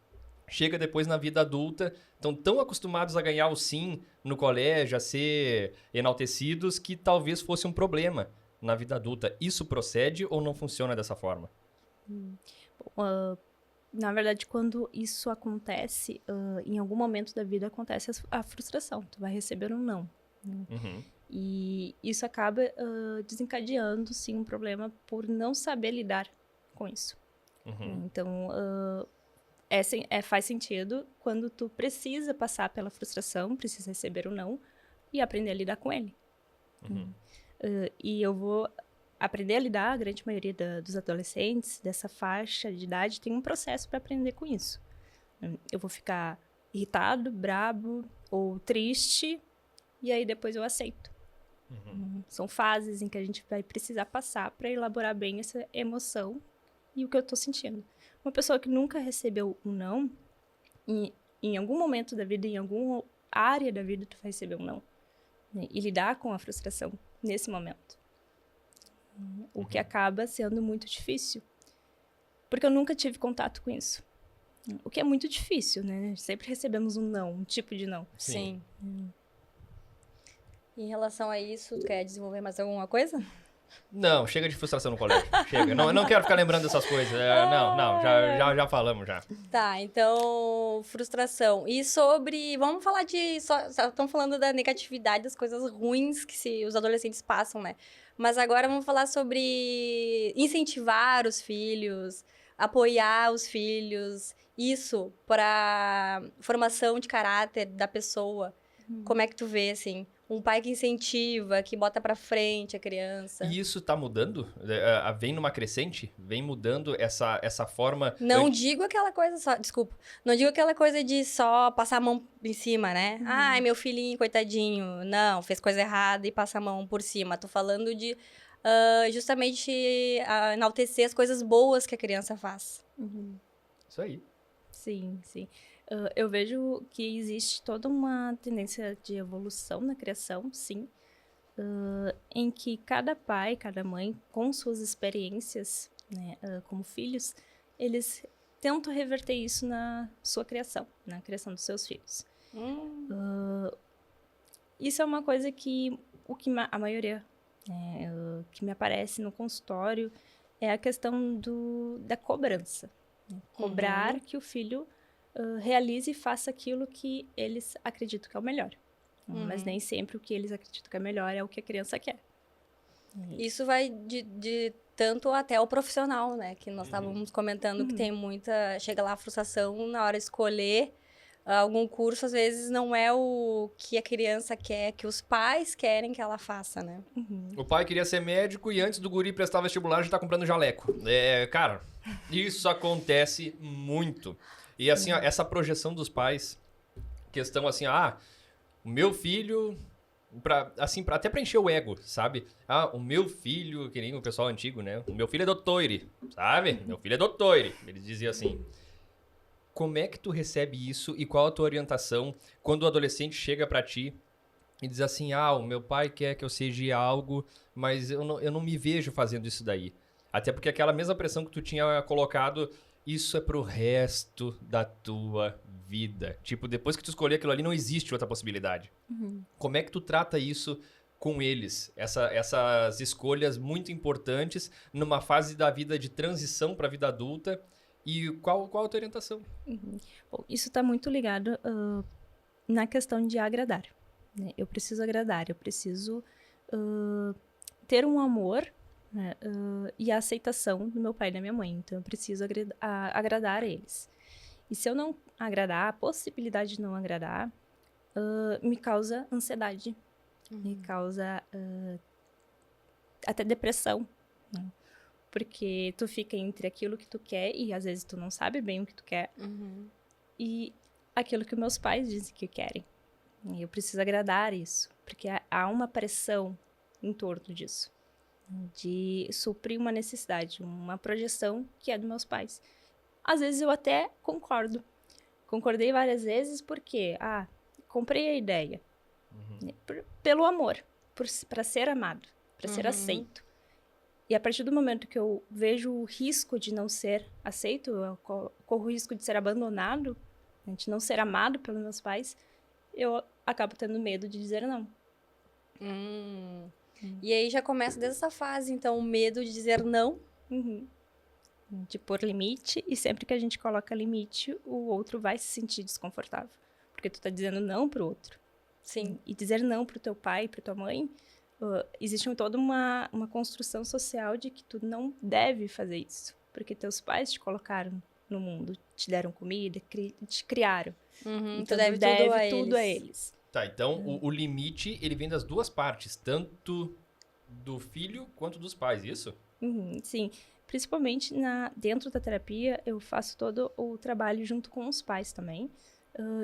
chega depois na vida adulta, estão tão acostumados a ganhar o sim no colégio, a ser enaltecidos, que talvez fosse um problema na vida adulta. Isso procede ou não funciona dessa forma? Na verdade, quando isso acontece, em algum momento da vida acontece a frustração. Tu vai receber um não. E isso acaba desencadeando, sim, um problema por não saber lidar com isso. Então, faz sentido quando tu precisa passar pela frustração, precisa receber o não e aprender a lidar com ele. E eu vou aprender a lidar, a grande maioria dos adolescentes dessa faixa de idade tem um processo para aprender com isso. Eu vou ficar irritado, brabo ou triste, e aí depois eu aceito. São fases em que a gente vai precisar passar para elaborar bem essa emoção e o que eu tô sentindo. Uma pessoa que nunca recebeu um não, em algum momento da vida, em alguma área da vida, tu vai receber um não. Né? E lidar com a frustração nesse momento. O que acaba sendo muito difícil. Porque eu nunca tive contato com isso. O que é muito difícil, né? Sempre recebemos um não, um tipo de não. Sim. Em relação a isso, tu quer desenvolver mais alguma coisa? Não, chega de frustração no colégio. Chega. Não, eu não quero ficar lembrando dessas coisas. Já falamos já. Tá, então, frustração. E sobre, vamos falar estamos falando da negatividade, das coisas ruins que os adolescentes passam, né? Mas agora vamos falar sobre incentivar os filhos, apoiar os filhos, isso para formação de caráter da pessoa. Como é que tu vê, assim? Um pai que incentiva, que bota pra frente a criança. E isso tá mudando? Vem numa crescente? Vem mudando essa forma... Não digo aquela coisa só... Desculpa. Não digo aquela coisa de só passar a mão em cima, né? Ai, meu filhinho, coitadinho. Não, fez coisa errada e passa a mão por cima. Tô falando de justamente enaltecer as coisas boas que a criança faz. Isso aí. Sim, sim. Eu vejo que existe toda uma tendência de evolução na criação, sim, em que cada pai, cada mãe, com suas experiências, né, como filhos, eles tentam reverter isso na sua criação, na criação dos seus filhos. Isso é uma coisa que a maioria que me aparece no consultório é a questão da cobrança. Né? Cobrar que o filho realize e faça aquilo que eles acreditam que é o melhor. Mas nem sempre o que eles acreditam que é melhor é o que a criança quer. Isso vai de tanto até o profissional, né? Que nós estávamos comentando que tem muita... Chega lá a frustração na hora de escolher algum curso, às vezes não é o que a criança quer, que os pais querem que ela faça, né? O pai queria ser médico e antes do guri prestar vestibular já tá comprando jaleco. Cara, isso acontece muito. E assim, ó, essa projeção dos pais, questão assim, o meu filho... até pra encher o ego, sabe? O meu filho, que nem o pessoal antigo, né? O meu filho é doutor, sabe? Meu filho é doutor. Eles diziam assim. Como é que tu recebe isso e qual a tua orientação quando o adolescente chega pra ti e diz assim, o meu pai quer que eu seja algo, mas eu não me vejo fazendo isso daí. Até porque aquela mesma pressão que tu tinha colocado, isso é pro resto da tua vida. Tipo, depois que tu escolher aquilo ali, não existe outra possibilidade. Como é que tu trata isso com eles? Essas escolhas muito importantes numa fase da vida de transição para a vida adulta. E qual a tua orientação? Bom, isso está muito ligado na questão de agradar. Né? Eu preciso agradar, eu preciso ter um amor, né, e a aceitação do meu pai e da minha mãe. Então, eu preciso agradar a eles. E se eu não agradar, a possibilidade de não agradar me causa ansiedade, me causa até depressão, né? Porque tu fica entre aquilo que tu quer e às vezes tu não sabe bem o que tu quer e aquilo que meus pais dizem que querem. E eu preciso agradar isso, porque há uma pressão em torno disso, de suprir uma necessidade, uma projeção que é dos meus pais. Às vezes eu até concordo. Concordei várias vezes porque, comprei a ideia. Pelo amor, para ser amado, para ser aceito. E a partir do momento que eu vejo o risco de não ser aceito, eu corro o risco de ser abandonado, de não ser amado pelos meus pais, eu acabo tendo medo de dizer não. E aí já começa desde essa fase, então, o medo de dizer não. De pôr limite, e sempre que a gente coloca limite, o outro vai se sentir desconfortável. Porque tu tá dizendo não pro outro. Sim. E dizer não pro teu pai, pra tua mãe, existe toda uma construção social de que tu não deve fazer isso. Porque teus pais te colocaram no mundo, te deram comida, te criaram. Então tu deve tudo a eles. Tá, então o limite, ele vem das duas partes, tanto do filho quanto dos pais, isso? Sim. Principalmente dentro da terapia, eu faço todo o trabalho junto com os pais também,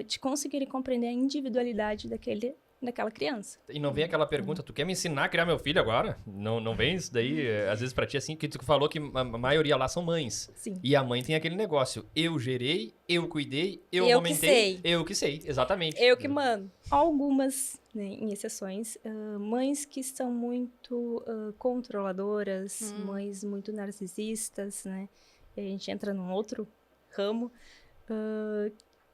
de conseguirem compreender a individualidade daquela criança. E não vem aquela pergunta, tu quer me ensinar a criar meu filho agora? Não vem isso daí, às vezes pra ti assim, que tu falou que a maioria lá são mães. Sim. E a mãe tem aquele negócio, eu gerei, eu cuidei, eu Eu amamentei, que sei. eu que sei, exatamente. Eu que mando. Algumas, né, em exceções, mães que são muito controladoras, mães muito narcisistas, né? E a gente entra num outro ramo,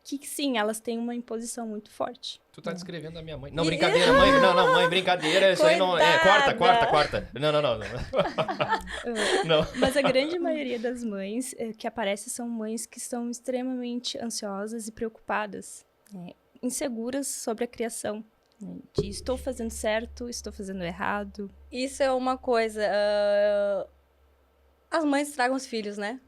que sim, elas têm uma imposição muito forte. Tu tá descrevendo a minha mãe. Não, brincadeira, mãe. Não, mãe, brincadeira. Isso aí não é. Corta. Não. Não. Mas a grande maioria das mães que aparecem são mães que são extremamente ansiosas e preocupadas, né? Inseguras sobre a criação. Né? De estou fazendo certo, estou fazendo errado. Isso é uma coisa. As mães tragam os filhos, né?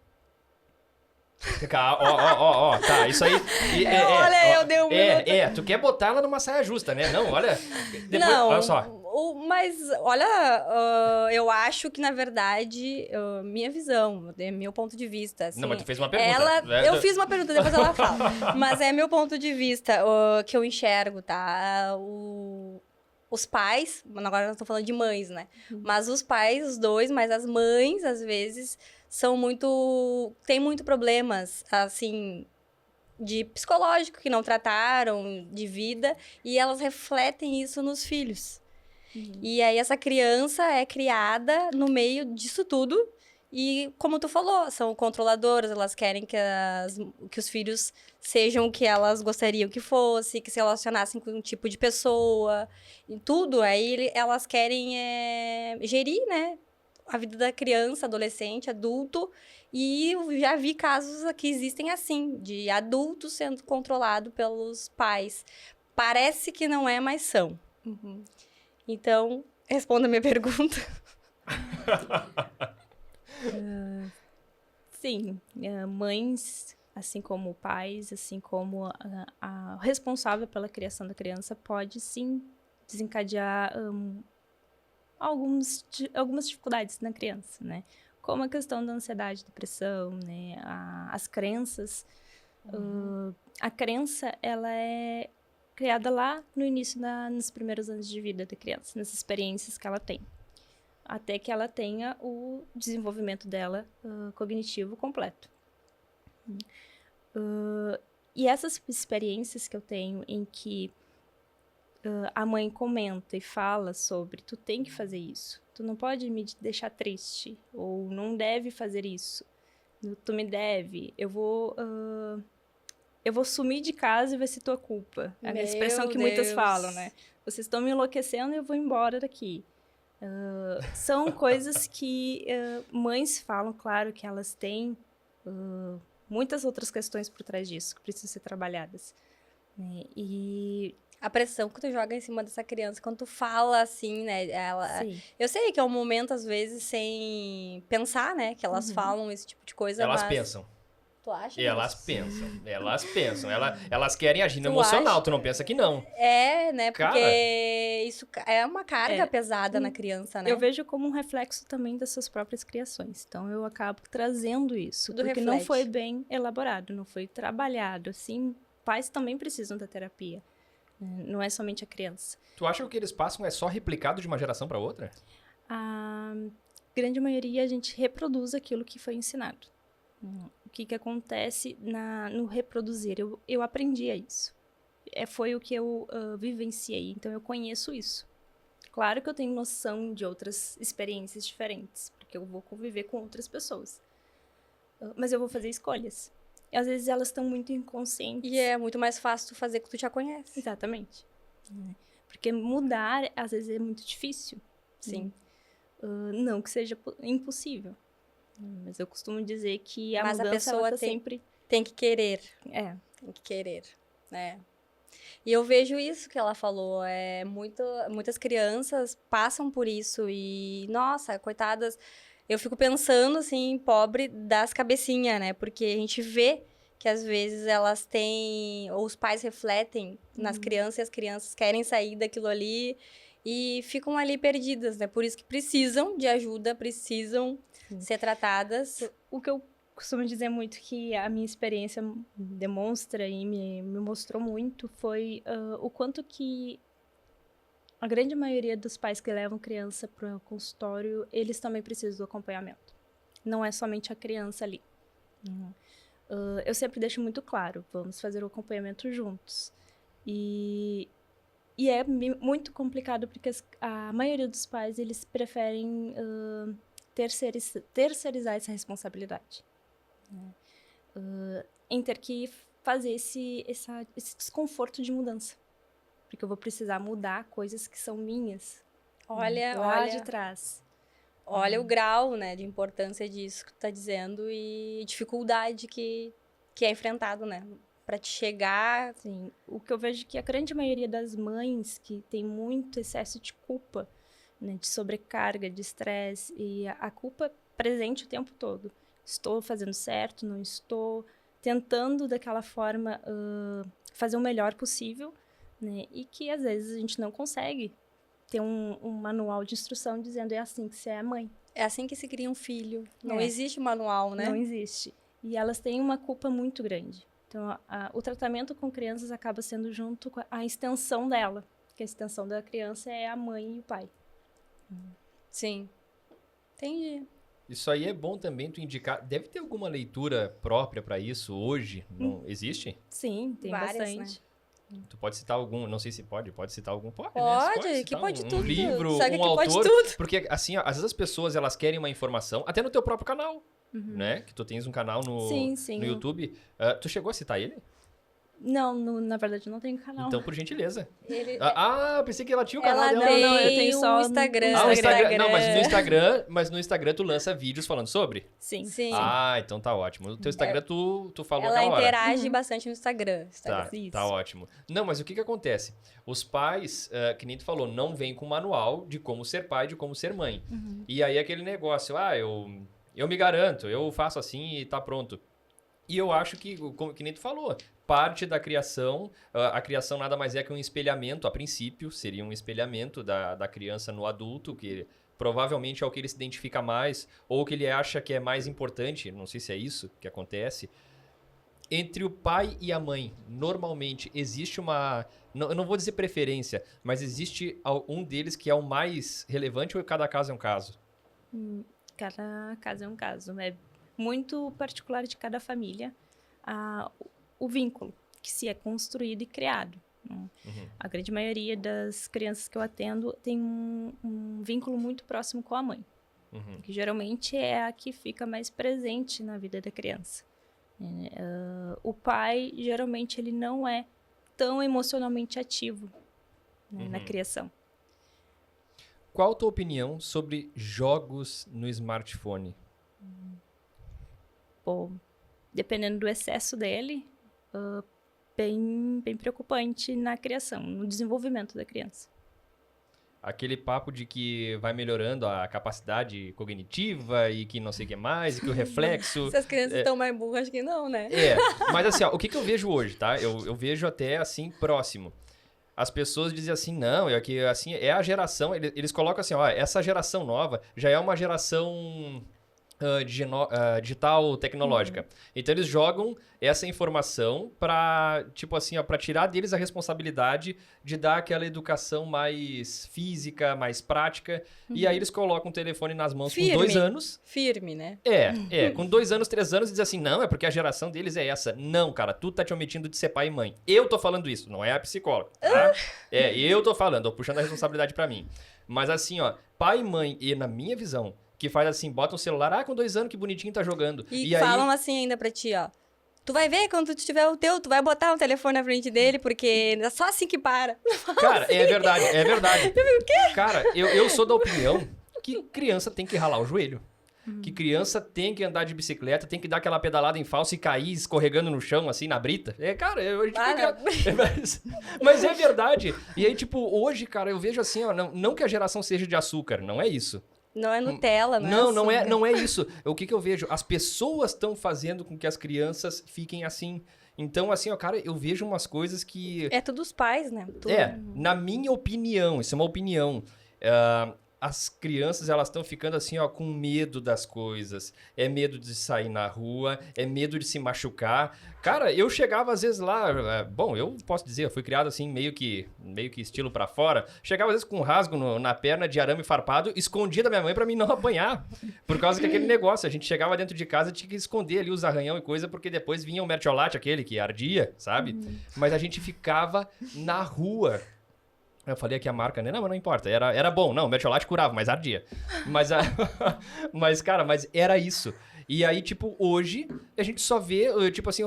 Tá, isso aí. Eu dei um tu quer botar ela numa saia justa, né? Não, olha. Depois, não, olha só. Mas, olha, eu acho que, na verdade, minha visão, meu ponto de vista. Assim, não, mas tu fez uma pergunta. Eu fiz uma pergunta, depois ela fala. Mas é meu ponto de vista que eu enxergo, tá? Os pais, agora nós estamos falando de mães, né? Mas os pais, os dois, mas as mães, às vezes, tem muito problemas, assim, de psicológico que não trataram, de vida, e elas refletem isso nos filhos. E aí essa criança é criada no meio disso tudo, e como tu falou, são controladoras, elas querem que os filhos sejam o que elas gostariam que fosse, que se relacionassem com um tipo de pessoa, e tudo, aí elas querem gerir, né? a vida da criança, adolescente, adulto, e eu já vi casos que existem assim, de adultos sendo controlado pelos pais. Parece que não é, mas são. Uhum. Então, responda a minha pergunta. Sim, mães, assim como pais, assim como a responsável pela criação da criança, pode sim desencadear algumas dificuldades na criança, né? Como a questão da ansiedade, depressão, né? As crenças. A crença, ela é criada lá no início, nos primeiros anos de vida da criança, nas experiências que ela tem. Até que ela tenha o desenvolvimento dela cognitivo completo. E essas experiências que eu tenho em que a mãe comenta e fala sobre tu tem que fazer isso, tu não pode me deixar triste, ou não deve fazer isso, tu me deve, eu vou sumir de casa e vai ser tua culpa. É a expressão que muitas falam, né? Vocês estão me enlouquecendo e eu vou embora daqui. São coisas que mães falam, claro que elas têm muitas outras questões por trás disso que precisam ser trabalhadas. Né? E a pressão que tu joga em cima dessa criança, quando tu fala assim, né? Eu sei que é um momento, às vezes, sem pensar, né? Que elas falam esse tipo de coisa, Elas mas... pensam. Tu acha? Elas pensam. Elas querem agir no Tu emocional, acha? tu não pensa que não. É, né? Porque Cara, isso é uma carga pesada na criança, né? eu vejo como um reflexo também das suas próprias criações. Então, eu acabo trazendo isso. Porque não foi bem elaborado, não foi trabalhado. Assim, pais também precisam da terapia. Não é somente a criança. Tu acha que o que eles passam é só replicado de uma geração para outra? A grande maioria, a gente reproduz aquilo que foi ensinado. O que acontece no reproduzir? Eu aprendi a isso. Foi o que eu vivenciei, então eu conheço isso. Claro que eu tenho noção de outras experiências diferentes, porque eu vou conviver com outras pessoas. Mas eu vou fazer escolhas. E às vezes elas estão muito inconscientes. E é muito mais fácil tu fazer o que tu já conhece. Exatamente. Porque mudar, às vezes, é muito difícil. Sim. Não que seja impossível. Mas eu costumo dizer que a Mas mudança, a pessoa ela sempre... tem que querer. Tem que querer, né? E eu vejo isso que ela falou. Muitas crianças passam por isso e, nossa, coitadas... Eu fico pensando, assim, pobre das cabecinhas, né? Porque a gente vê que, às vezes, elas têm... Ou os pais refletem nas crianças e as crianças querem sair daquilo ali e ficam ali perdidas, né? Por isso que precisam de ajuda, precisam ser tratadas. O que eu costumo dizer muito que a minha experiência demonstra e me mostrou muito foi o quanto que a grande maioria dos pais que levam criança para o consultório, eles também precisam do acompanhamento. Não é somente a criança ali. Eu sempre deixo muito claro, vamos fazer o acompanhamento juntos. E é muito complicado porque a maioria dos pais, eles preferem terceirizar essa responsabilidade. Em ter que fazer esse desconforto de mudança. Porque eu vou precisar mudar coisas que são minhas. Lá de trás. Olha o grau, né, de importância disso que tu tá dizendo e dificuldade que é enfrentado, né? Pra te chegar... Sim, o que eu vejo é que a grande maioria das mães que tem muito excesso de culpa, né, de sobrecarga, de estresse, e a culpa presente o tempo todo. Estou fazendo certo, não estou, tentando daquela forma fazer o melhor possível, né, e que às vezes a gente não consegue ter um manual de instrução dizendo é assim que você é mãe. É assim que se cria um filho. Não existe manual, né? Não existe. E elas têm uma culpa muito grande. Então, o tratamento com crianças acaba sendo junto com a extensão dela. Que a extensão da criança é a mãe e o pai. Sim. Entendi. Isso aí é bom também tu indicar. Deve ter alguma leitura própria para isso hoje? Não existe? Sim, tem várias, bastante. Né? Tu pode citar algum, não sei se pode citar algum? Pode, pode, né? que pode um tudo. livro, Sabe um que autor. pode tudo. Porque, assim, às vezes as pessoas, elas querem uma informação, até no teu próprio canal, né? Que tu tens um canal no Sim. YouTube. Tu chegou a citar ele? Não, na verdade, eu não tenho canal. Então, por gentileza. Ele- Eu pensei que ela tinha o canal Ela dela. tem Não, eu tenho só o no Instagram. O Instagram. Não, mas no Instagram tu lança vídeos falando sobre? Sim. Sim. Ah, então tá ótimo. No teu Instagram tu falou Ela aquela hora. interage bastante no Instagram. Tá, Isso. tá ótimo. Não, mas o que acontece? Os pais, que nem tu falou, não vêm com manual de como ser pai, de como ser mãe. E aí aquele negócio, eu me garanto, eu faço assim e tá pronto. E eu acho que nem tu falou, parte da criação, a criação nada mais é que um espelhamento, a princípio, seria um espelhamento da criança no adulto, que provavelmente é o que ele se identifica mais, ou que ele acha que é mais importante, não sei se é isso que acontece. Entre o pai e a mãe, normalmente existe uma... eu não vou dizer preferência, mas existe um deles que é o mais relevante ou cada caso é um caso? Cada caso é um caso. É muito particular de cada família o vínculo que se é construído e criado. A grande maioria das crianças que eu atendo tem um vínculo muito próximo com a mãe, que geralmente é a que fica mais presente na vida da criança. O pai, geralmente, ele não é tão emocionalmente ativo, né, na criação. Qual a tua opinião sobre jogos no smartphone? Pô, dependendo do excesso dele, bem preocupante na criação, no desenvolvimento da criança. Aquele papo de que vai melhorando a capacidade cognitiva e que não sei o que mais, e que o reflexo... Se as crianças estão mais burras, acho que não, né? Mas assim, ó, o que eu vejo hoje, tá? Eu vejo até assim, próximo. As pessoas dizem assim, não, que assim, é a geração... Eles colocam assim, ó, essa geração nova já é uma geração... digital tecnológica. Então eles jogam essa informação para, tipo assim, ó, para tirar deles a responsabilidade de dar aquela educação mais física, mais prática. E aí eles colocam o telefone nas mãos com 2 anos. Firme, né? Com 2 anos, 3 anos, e diz assim, não, é porque a geração deles é essa. Não, cara, tu tá te omitindo de ser pai e mãe. Eu tô falando isso, não é a psicóloga, tá? Eu tô falando, tô puxando a responsabilidade para mim. Mas assim, ó, pai e mãe, e na minha visão, que faz assim, bota um celular, com 2 anos, que bonitinho tá jogando. E falam assim ainda pra ti, ó. Tu vai ver quando tu tiver o teu, tu vai botar um telefone na frente dele, porque é só assim que para. Cara, é verdade. O quê? Cara, eu sou da opinião que criança tem que ralar o joelho. Que criança tem que andar de bicicleta, tem que dar aquela pedalada em falso e cair escorregando no chão, assim, na brita. Cara, a gente fica... Mas é verdade. E aí, tipo, hoje, cara, eu vejo assim, ó, não que a geração seja de açúcar, não é isso. Não é Nutella, não é isso. O que eu vejo? As pessoas estão fazendo com que as crianças fiquem assim. Então, assim, ó, cara, eu vejo umas coisas que... É tudo os pais, né? Na minha opinião, isso é uma opinião. As crianças, elas estão ficando assim, ó, com medo das coisas. É medo de sair na rua, é medo de se machucar. Cara, eu chegava às vezes lá... Bom, eu posso dizer, eu fui criado assim, meio que estilo pra fora. Chegava às vezes com um rasgo na perna de arame farpado, escondia da minha mãe pra mim não apanhar. Por causa que aquele negócio, a gente chegava dentro de casa, tinha que esconder ali os arranhão e coisa, porque depois vinha o mertiolate, aquele que ardia, sabe? Mas a gente ficava na rua. Eu falei aqui a marca, né? Não, mas não importa. Era bom. Não, o mertiolate curava, mas ardia. Mas, cara, era isso. E aí, tipo, hoje, a gente só vê, tipo assim,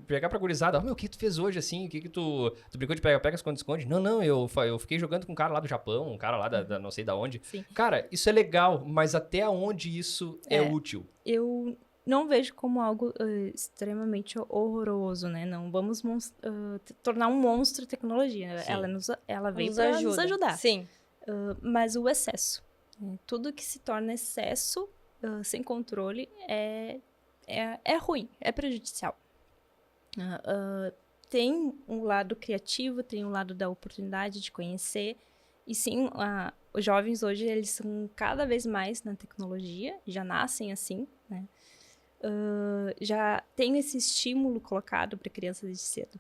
pegar pra gurizada, o que tu fez hoje, assim? O que tu brincou de pega-pega, esconde-esconde? Não, eu fiquei jogando com um cara lá do Japão, um cara lá da não sei da onde. Sim. Cara, isso é legal, mas até onde isso é útil? Eu não vejo como algo extremamente horroroso, né? Não vamos tornar um monstro a tecnologia. Ela veio para nos ajudar. Sim. Mas o excesso. Tudo que se torna excesso, sem controle, é ruim, é prejudicial. Tem um lado criativo, tem um lado da oportunidade de conhecer. E sim, os jovens hoje, eles são cada vez mais na tecnologia, já nascem assim, né? Já tem esse estímulo colocado para a criança desde cedo.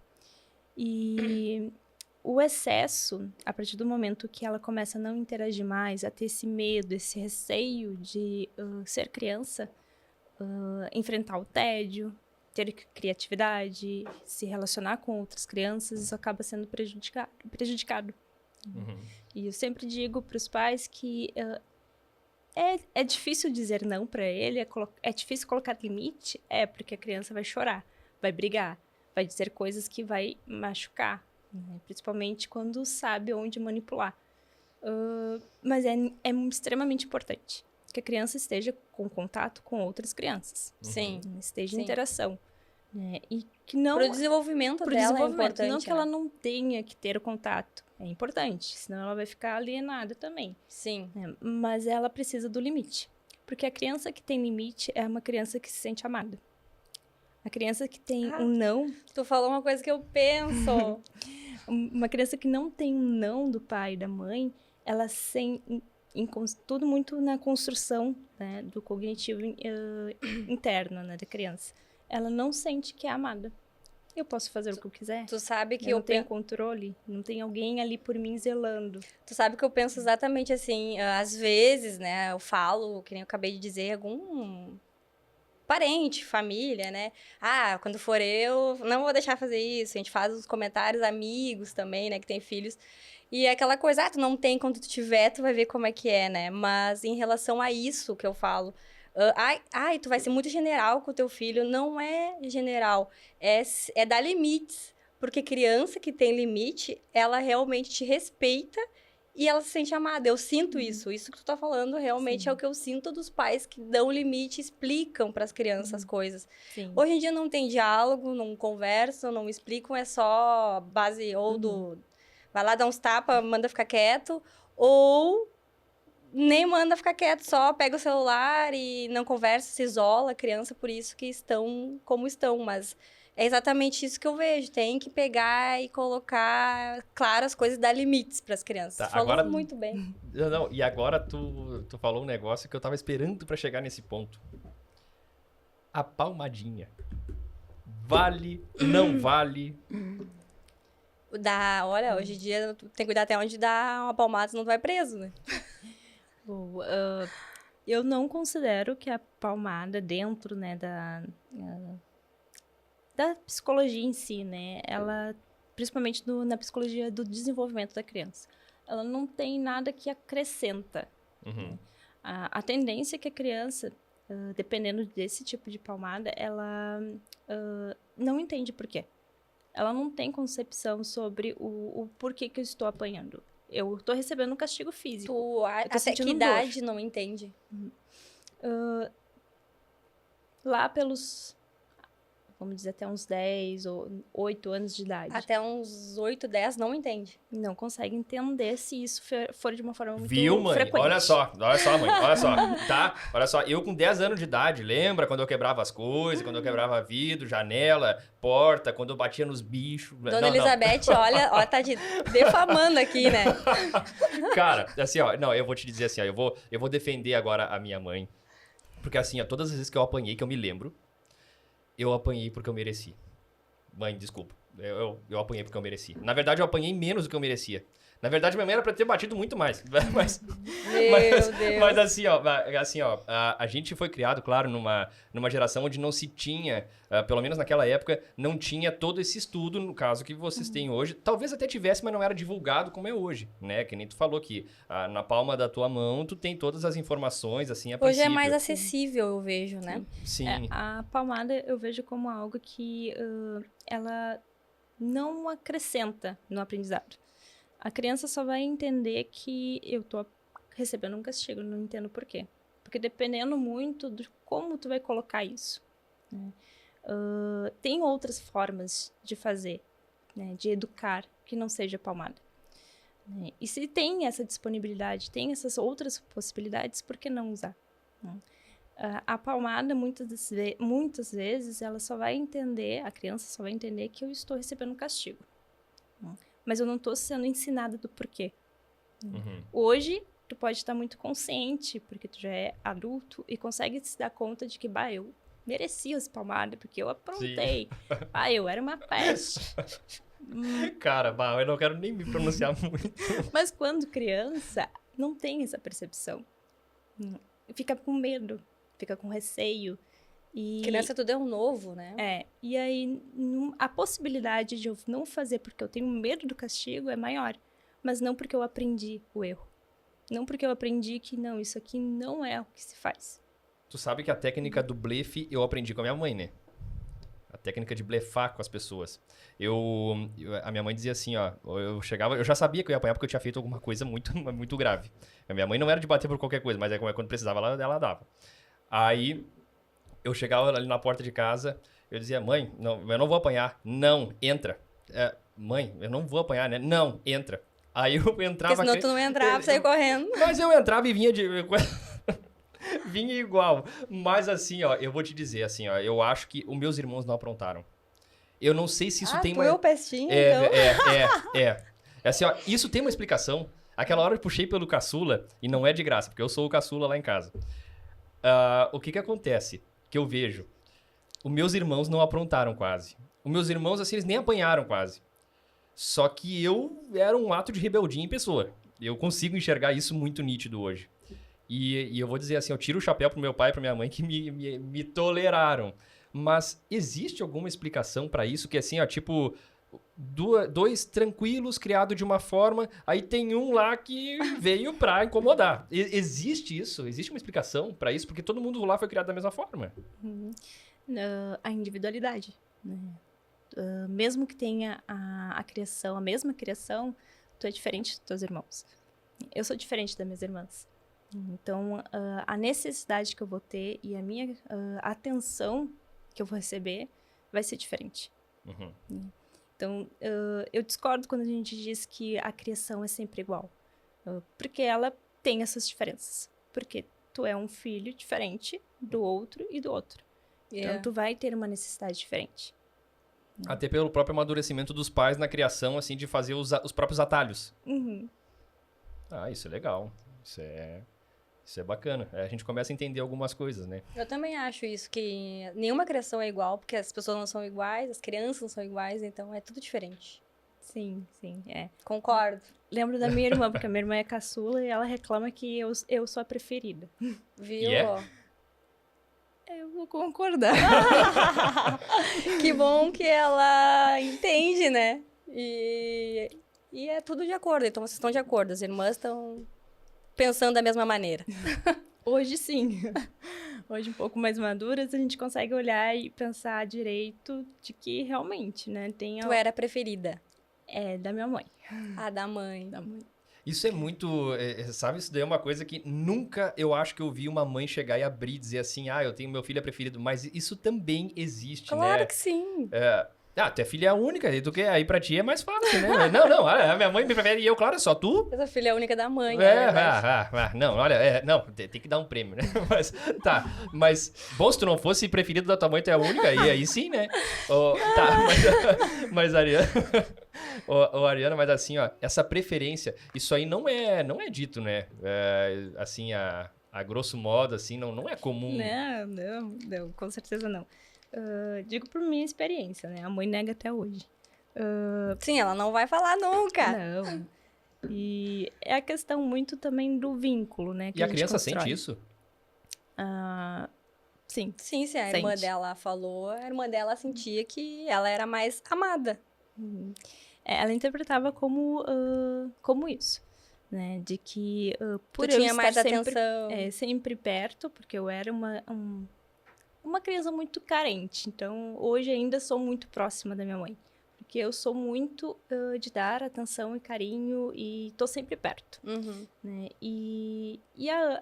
E o excesso, a partir do momento que ela começa a não interagir mais, a ter esse medo, esse receio de ser criança, enfrentar o tédio, ter criatividade, se relacionar com outras crianças, isso acaba sendo prejudicado. E eu sempre digo para os pais que é difícil dizer não para ele, é difícil colocar limite, porque a criança vai chorar, vai brigar, vai dizer coisas que vai machucar, né? Principalmente quando sabe onde manipular. Mas é extremamente importante que a criança esteja com contato com outras crianças. Sim. Esteja em Sim. interação. Né? E que não... Pro desenvolvimento dela é importante, não que ela não tenha que ter o contato. É importante, senão ela vai ficar alienada também. Sim. Né? Mas ela precisa do limite. Porque a criança que tem limite é uma criança que se sente amada. A criança que tem um não... Tu falou uma coisa que eu penso. Uma criança que não tem um não do pai e da mãe, ela tudo muito na construção, né, do cognitivo interno, né, da criança. Ela não sente que é amada. Eu posso fazer o que eu quiser. Tu sabe que eu não tenho controle. Não tem alguém ali por mim zelando. Tu sabe que eu penso exatamente assim. Às vezes, né, eu falo, que nem eu acabei de dizer, algum parente, família, né? Ah, quando for eu, não vou deixar fazer isso. A gente faz os comentários, amigos também, né, que tem filhos. E é aquela coisa, tu não tem, quando tu tiver, tu vai ver como é que é, né? Mas em relação a isso que eu falo, tu vai ser muito general com o teu filho. Não é general, é dar limites. Porque criança que tem limite, ela realmente te respeita e ela se sente amada. Eu sinto isso. Isso que tu tá falando realmente Sim. é o que eu sinto dos pais que dão limite, explicam para as crianças as coisas. Sim. Hoje em dia não tem diálogo, não conversam, não explicam, é só base ou do... Vai lá dar uns tapas, manda ficar quieto, ou nem manda ficar quieto, só pega o celular e não conversa, se isola a criança, por isso que estão como estão. Mas é exatamente isso que eu vejo, tem que pegar e colocar, claro, as coisas, dar limites para as crianças. Tá, Falou agora... muito bem. Não, e agora tu falou um negócio que eu tava esperando pra chegar nesse ponto. A palmadinha. Vale, não vale? Olha, hoje em dia tu tem que cuidar até onde dá uma palmada, senão tu vai preso, né? Eu não considero que a palmada dentro, né, da psicologia em si, né, ela, principalmente na psicologia do desenvolvimento da criança, ela não tem nada que acrescenta. Uhum. A tendência é que a criança, dependendo desse tipo de palmada, ela não entende por quê. Ela não tem concepção sobre o porquê que eu estou apanhando. Eu estou recebendo um castigo físico. Até que idade não entende? Lá pelos, vamos dizer, até uns 10 ou 8 anos de idade. Até uns 8, 10 não entende. Não consegue entender se isso for de uma forma muito Viu, mãe? frequente. Olha só, mãe, olha só, tá? Olha só, eu com 10 anos de idade, lembra quando eu quebrava as coisas, quando eu quebrava vidro, janela, porta, quando eu batia nos bichos? Dona Elizabeth, olha, tá te defamando aqui, né? Cara, assim, ó, não, eu vou te dizer assim, ó, eu vou defender agora a minha mãe, porque assim, ó, todas as vezes que eu apanhei, que eu me lembro, eu apanhei porque eu mereci. Mãe, desculpa. Eu apanhei porque eu mereci. Na verdade, eu apanhei menos do que eu merecia. Na verdade, minha mãe era pra ter batido muito mais. Mas Deus. Mas assim, ó, a gente foi criado, claro, numa geração onde não se tinha, pelo menos naquela época, não tinha todo esse estudo, no caso que vocês têm hoje. Talvez até tivesse, mas não era divulgado como é hoje, né? Que nem tu falou que na palma da tua mão tu tem todas as informações, assim, a Hoje princípio. é mais acessível, eu vejo, né? Sim. A palmada eu vejo como algo que ela não acrescenta no aprendizado. A criança só vai entender que eu tô recebendo um castigo, não entendo por quê. Porque dependendo muito de como tu vai colocar isso, né? Tem outras formas de fazer, né? De educar que não seja palmada. Né? E se tem essa disponibilidade, tem essas outras possibilidades, por que não usar? Né? A palmada, muitas vezes, ela só vai entender, a criança só vai entender que eu estou recebendo um castigo. Né? Mas eu não estou sendo ensinada do porquê. Uhum. Hoje, tu pode estar muito consciente, porque tu já é adulto, e consegue se dar conta de que, eu merecia as palmadas, porque eu aprontei. Eu era uma peste. Cara, eu não quero nem me pronunciar muito. Mas quando criança, não tem essa percepção. Fica com medo, fica com receio. E Criança tudo é um novo, né? E aí a possibilidade de eu não fazer porque eu tenho medo do castigo é maior. Mas não porque eu aprendi o erro. Não porque eu aprendi que não, isso aqui não é o que se faz. Tu sabe que a técnica do blefe eu aprendi com a minha mãe, né? técnica de blefar com as pessoas. A minha mãe dizia assim, ó, eu já sabia que eu ia apanhar porque eu tinha feito alguma coisa muito, muito grave. A minha mãe não era de bater por qualquer coisa, mas quando precisava, ela dava. Aí, eu chegava ali na porta de casa, eu dizia, mãe, não, eu não vou apanhar. Não, entra. Mãe, eu não vou apanhar, né? Não, entra. Aí eu entrava... Porque senão tu não entrava, saia correndo. Mas eu entrava e vinha de... vinha igual. Mas assim, ó, eu vou te dizer assim, ó, eu acho que os meus irmãos não aprontaram. Eu não sei se isso tem tu é o pestinho, então. É assim, ó, isso tem uma explicação. Aquela hora eu puxei pelo caçula, e não é de graça, porque eu sou o caçula lá em casa. O que acontece? Que eu vejo, os meus irmãos não aprontaram quase. Os meus irmãos, assim, eles nem apanharam quase. Só que eu era um ato de rebeldia em pessoa. Eu consigo enxergar isso muito nítido hoje. E eu vou dizer assim, eu tiro o chapéu pro meu pai e pra minha mãe que me toleraram. Mas existe alguma explicação pra isso? Que assim, ó, tipo, dois tranquilos, criados de uma forma, aí tem um lá que veio pra incomodar. Existe isso? Existe uma explicação pra isso? Porque todo mundo lá foi criado da mesma forma. A individualidade, né? Mesmo que tenha a criação, a mesma criação, tu é diferente dos teus irmãos. Eu sou diferente das minhas irmãs. Então, a necessidade que eu vou ter e a minha atenção que eu vou receber vai ser diferente. Uhum. Então, eu discordo quando a gente diz que a criação é sempre igual. Porque ela tem essas diferenças. Porque tu é um filho diferente do outro e do outro. Então, tu vai ter uma necessidade diferente. Até pelo próprio amadurecimento dos pais na criação, assim, de fazer os próprios atalhos. Uhum. Isso é legal. Isso é bacana. A gente começa a entender algumas coisas, né? Eu também acho isso, que nenhuma criação é igual, porque as pessoas não são iguais, as crianças não são iguais, então é tudo diferente. Sim, é. Concordo. Lembro da minha irmã, porque a minha irmã é caçula e ela reclama que eu sou a preferida. Viu? Yeah. Eu vou concordar. Que bom que ela entende, né? E é tudo de acordo. Então, vocês estão de acordo. As irmãs estão pensando da mesma maneira. Hoje, sim. Hoje, um pouco mais maduras, a gente consegue olhar e pensar direito de que realmente, né? Tu era a preferida? É, da minha mãe. Da mãe. Da mãe. Isso é muito... sabe, isso daí é uma coisa que nunca eu acho que eu vi uma mãe chegar e abrir e dizer assim, eu tenho meu filho preferido. Mas isso também existe, né? Claro que sim. Tu é filha única, e tu quer aí pra ti é mais fácil, né? Não, a minha mãe me prefere e eu, claro, só tu. Eu sou filha única da mãe. Não, olha, tem que dar um prêmio, né? Mas, bom, se tu não fosse preferido da tua mãe, tu é a única, e aí sim, né? Mas Ariana... Ariana, mas assim, ó, essa preferência, isso aí não é dito, né? Assim, a grosso modo, assim, não é comum. Não, com certeza não. Digo por minha experiência, né? A mãe nega até hoje. Sim, ela não vai falar nunca. Não. E é a questão muito também do vínculo, né? E a criança sente isso? Sim. Sim, se a irmã dela falou, a irmã dela sentia que ela era mais amada. Ela interpretava como isso, né? De que por tu eu tinha estar mais sempre, atenção. Sempre perto, porque eu era uma criança muito carente. Então, hoje ainda sou muito próxima da minha mãe. Porque eu sou muito de dar atenção e carinho e tô sempre perto. Uhum. Né? E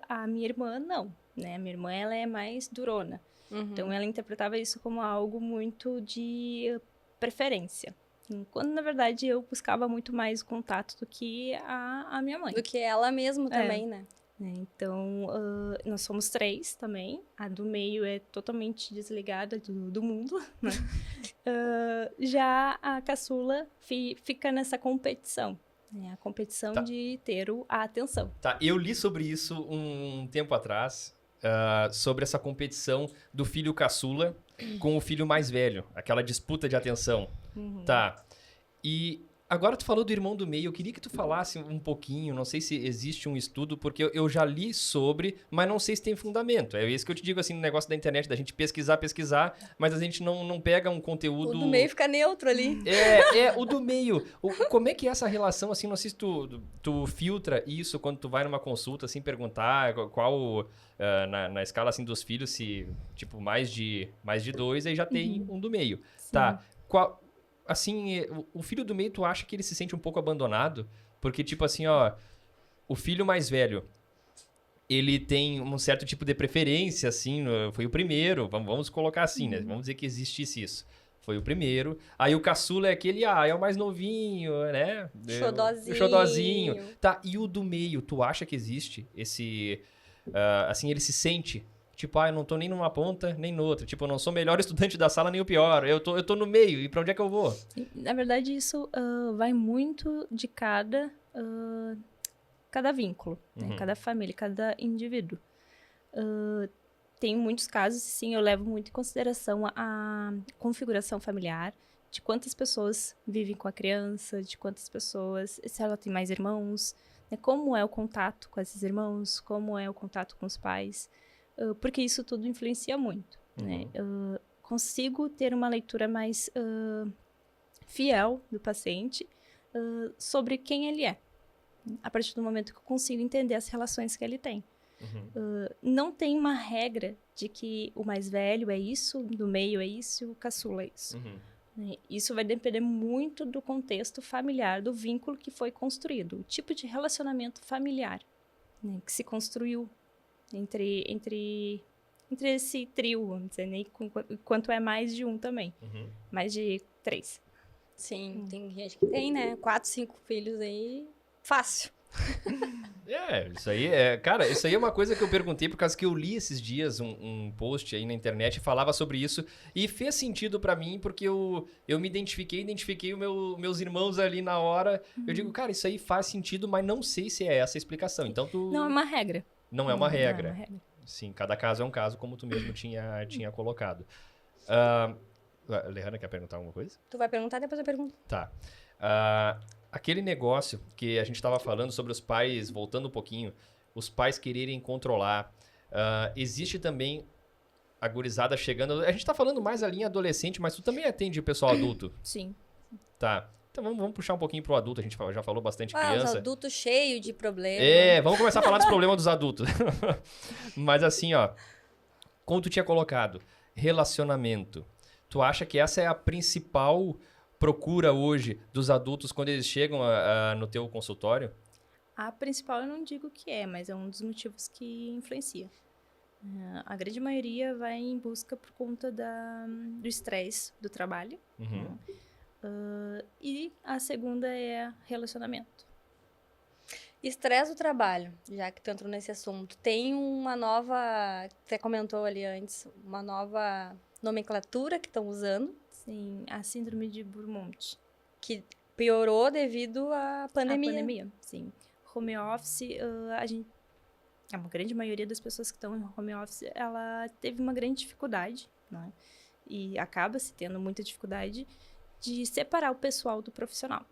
a minha irmã, não. Né? A minha irmã, ela é mais durona. Uhum. Então, ela interpretava isso como algo muito de preferência. Quando, na verdade, eu buscava muito mais o contato do que a minha mãe. Do que ela mesma também, né? Então, nós somos 3 também. A do meio é totalmente desligada do mundo, né? Já a caçula fica nessa competição. Né? A competição de ter a atenção. Eu li sobre isso um tempo atrás, sobre essa competição do filho caçula com o filho mais velho. Aquela disputa de atenção. Uhum. E Agora tu falou do irmão do meio, eu queria que tu falasse um pouquinho, não sei se existe um estudo, porque eu já li sobre, mas não sei se tem fundamento. É isso que eu te digo, assim, no negócio da internet, da gente pesquisar, mas a gente não pega um conteúdo... O do meio fica neutro ali. O do meio. Como é que é essa relação, assim, não sei se tu filtra isso quando tu vai numa consulta, assim, perguntar qual, na escala, assim, dos filhos, se, tipo, mais de 2, aí já tem um do meio. Sim. Tá, assim, o filho do meio, tu acha que ele se sente um pouco abandonado? Porque, tipo assim, ó, o filho mais velho, ele tem um certo tipo de preferência, assim, foi o primeiro, vamos colocar assim, né? Vamos dizer que existisse isso. Foi o primeiro. Aí o caçula é aquele, é o mais novinho, né? Xodozinho. O xodozinho. Tá, e o do meio, tu acha que existe esse... assim, ele se sente... Tipo, eu não tô nem numa ponta, nem noutra. Tipo, eu não sou o melhor estudante da sala, nem o pior. Eu tô no meio. E pra onde é que eu vou? Na verdade, isso vai muito de cada vínculo, né? Cada família, cada indivíduo. Tem muitos casos, sim, eu levo muito em consideração a configuração familiar, de quantas pessoas vivem com a criança, de quantas pessoas, se ela tem mais irmãos, né? Como é o contato com esses irmãos, como é o contato com os pais. Porque isso tudo influencia muito, né? Consigo ter uma leitura mais fiel do paciente sobre quem ele é, a partir do momento que eu consigo entender as relações que ele tem. Não tem uma regra de que o mais velho é isso, do meio é isso e o caçula é isso. Isso vai depender muito do contexto familiar, do vínculo que foi construído, o tipo de relacionamento familiar, né, que se construiu entre esse trio, vamos dizer, né? Quanto é mais de um também. Mais de 3. Sim, tem gente que tem, né? 4, 5 filhos aí, fácil. Isso aí cara, isso aí é uma coisa que eu perguntei por causa que eu li esses dias um post aí na internet e falava sobre isso e fez sentido pra mim porque eu me identifiquei os meus irmãos ali na hora. Eu digo, cara, isso aí faz sentido, mas não sei se é essa a explicação. Então Não é uma regra. Não é uma regra. Não é uma regra. Sim, cada caso é um caso, como tu mesmo tinha colocado. Lehana, quer perguntar alguma coisa? Tu vai perguntar, depois eu pergunto. Tá. Aquele negócio que a gente estava falando sobre os pais, voltando um pouquinho, os pais quererem controlar. Existe também a gurizada chegando... A gente está falando mais a linha adolescente, mas tu também atende o pessoal adulto? Sim. Tá. Então vamos puxar um pouquinho pro adulto. A gente já falou bastante criança. Os adultos cheios de problemas. Vamos começar a falar dos problemas dos adultos. Mas assim, ó, como tu tinha colocado, relacionamento. Tu acha que essa é a principal procura hoje dos adultos quando eles chegam no teu consultório? A principal eu não digo que mas é um dos motivos que influencia. A grande maioria vai em busca por conta do estresse do trabalho. E a segunda é relacionamento. Estresse do trabalho, já que tu entrou nesse assunto. Tem uma nova, você comentou ali antes, uma nova nomenclatura que estão usando. Sim, a síndrome de Burnout. Que piorou devido à pandemia. A pandemia, sim. Home office, a grande maioria das pessoas que estão em home office, ela teve uma grande dificuldade, né? E acaba-se tendo muita dificuldade de separar o pessoal do profissional.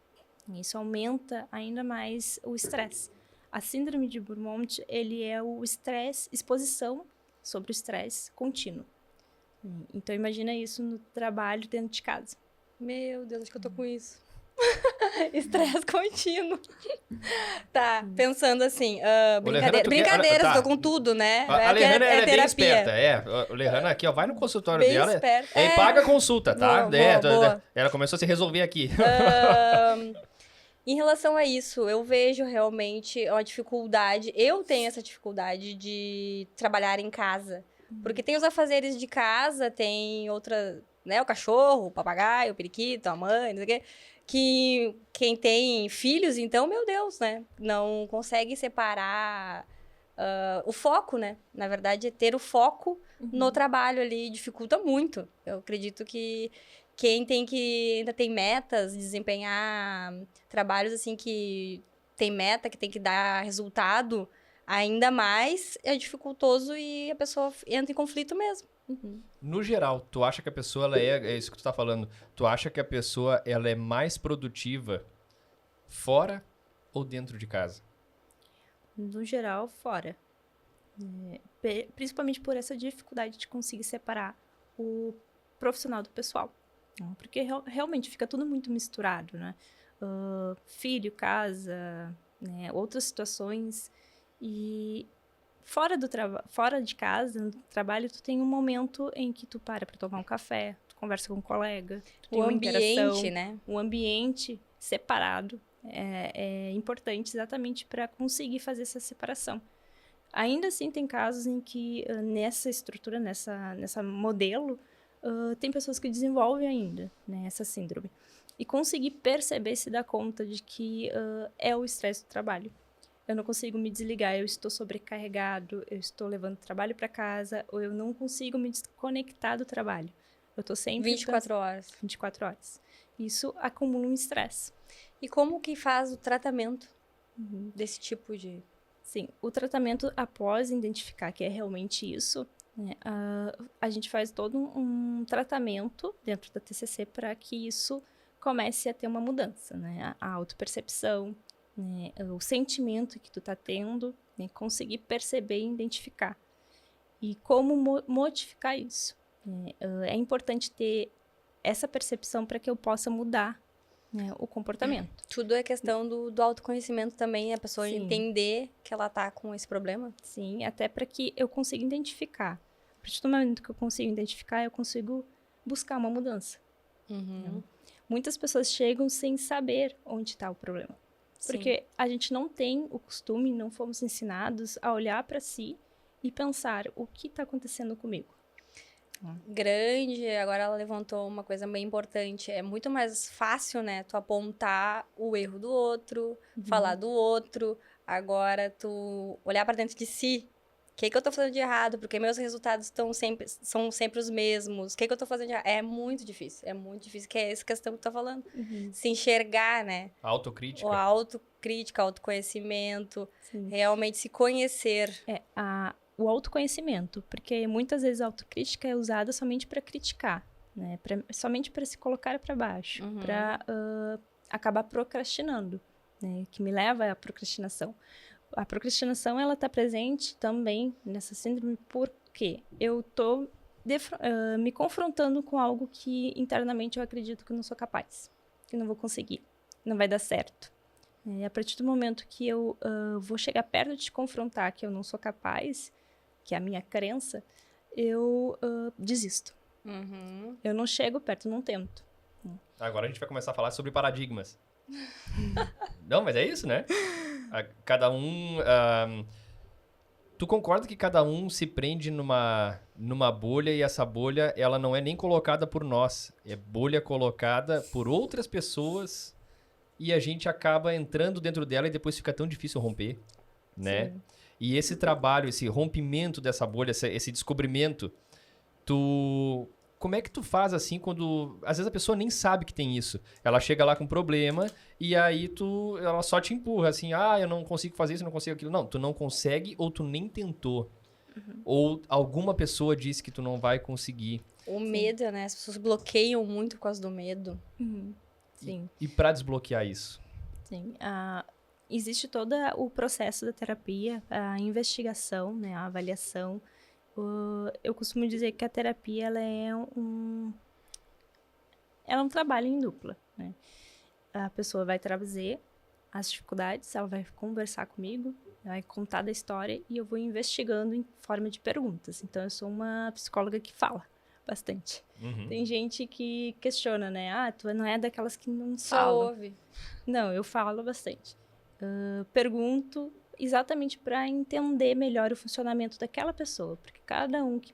Isso aumenta ainda mais o estresse. A síndrome de Burnout, ele é o estresse, exposição sobre o estresse contínuo. Então, imagina isso no trabalho dentro de casa. Meu Deus, acho que eu tô com isso. Estresse contínuo. Tá, pensando assim, brincadeiras, tá. tô com tudo, né? A Lehana é bem terapia. esperta, o Lehana aqui, ó, vai no consultório Bem dela esperta. e paga a consulta, tá? Boa. Ela começou a se resolver aqui. Em relação a isso, eu vejo realmente uma dificuldade, eu tenho essa dificuldade de trabalhar em casa. Porque tem os afazeres de casa, tem outra, né, o cachorro, o papagaio, o periquito, a mãe, não sei o quê, que quem tem filhos, então, meu Deus, né, não consegue separar o foco, né, na verdade, ter o foco no trabalho ali dificulta muito. Eu acredito que quem ainda tem metas, desempenhar trabalhos assim que tem meta, que tem que dar resultado, ainda mais é dificultoso e a pessoa entra em conflito mesmo. No geral, tu acha que a pessoa, é isso que tu tá falando, tu acha que a pessoa, ela é mais produtiva fora ou dentro de casa? No geral, fora. Principalmente por essa dificuldade de conseguir separar o profissional do pessoal. Porque realmente fica tudo muito misturado, né? Filho, casa, né? Outras situações. E fora de casa, no trabalho, tu tem um momento em que tu para tomar um café, tu conversa com um colega, tu tem O uma interação. ambiente, né? Um ambiente separado é importante exatamente para conseguir fazer essa separação. Ainda assim, tem casos em que nessa estrutura, nessa modelo, tem pessoas que desenvolvem ainda, né, essa síndrome. E conseguir perceber, se dar conta de que é o estresse do trabalho. Eu não consigo me desligar, eu estou sobrecarregado, eu estou levando trabalho para casa, ou eu não consigo me desconectar do trabalho. Eu estou sempre... 24 horas. 24 horas. Isso acumula um estresse. E como que faz o tratamento desse tipo de... Sim, o tratamento após identificar que é realmente isso, né, a gente faz todo um tratamento dentro da TCC para que isso comece a ter uma mudança, né? A autopercepção, né, o sentimento que tu tá tendo, né, conseguir perceber e identificar. E como modificar isso. Né? É importante ter essa percepção para que eu possa mudar, né, o comportamento. Tudo é questão do autoconhecimento também, a pessoa Sim. entender que ela tá com esse problema. Sim, até para que eu consiga identificar. A partir do momento que eu consigo identificar, eu consigo buscar uma mudança. Uhum. Muitas pessoas chegam sem saber onde está o problema. Porque a gente não tem o costume, não fomos ensinados a olhar para si e pensar o que está acontecendo comigo. Grande, agora ela levantou uma coisa bem importante. É muito mais fácil, né, tu apontar o erro do outro, falar do outro. Agora, tu olhar pra dentro de si. O que eu tô fazendo de errado? Porque meus resultados são sempre os mesmos. O que eu tô fazendo de errado? É muito difícil. É muito difícil, que é essa questão que tu tá falando. Se enxergar, né? Autocrítica. A autocrítica, autoconhecimento. Sim. Realmente se conhecer. O autoconhecimento, porque muitas vezes a autocrítica é usada somente para criticar, né? Somente para se colocar para baixo, para acabar procrastinando, né? Que me leva à procrastinação. A procrastinação, ela está presente também nessa síndrome porque eu estou me confrontando com algo que internamente eu acredito que eu não sou capaz, que não vou conseguir, não vai dar certo. A partir do momento que eu vou chegar perto de te confrontar que eu não sou capaz, que é a minha crença, eu desisto. Eu não chego perto, não tento. Agora a gente vai começar a falar sobre paradigmas. Não, mas é isso, né? Cada um... tu concorda que cada um se prende numa bolha e essa bolha, ela não é nem colocada por nós. É bolha colocada por outras pessoas e a gente acaba entrando dentro dela e depois fica tão difícil romper, né? Sim. E esse trabalho, esse rompimento dessa bolha, esse descobrimento, como é que tu faz assim quando... Às vezes a pessoa nem sabe que tem isso. Ela chega lá com um problema e aí ela só te empurra assim, eu não consigo fazer isso, não consigo aquilo. Não, tu não consegue ou tu nem tentou. Ou alguma pessoa disse que tu não vai conseguir. O medo, né? As pessoas bloqueiam muito por causa do medo. Sim. E pra desbloquear isso? Sim. Existe todo o processo da terapia, a investigação, né, a avaliação. Eu costumo dizer que a terapia ela é um trabalho em dupla, né? A pessoa vai trazer as dificuldades, ela vai conversar comigo, vai contar da história e eu vou investigando em forma de perguntas. Então, eu sou uma psicóloga que fala bastante. Tem gente que questiona, né? Tu não é daquelas que não Só fala. ouve. Não, eu falo bastante. Pergunto exatamente para entender melhor o funcionamento daquela pessoa, porque cada um que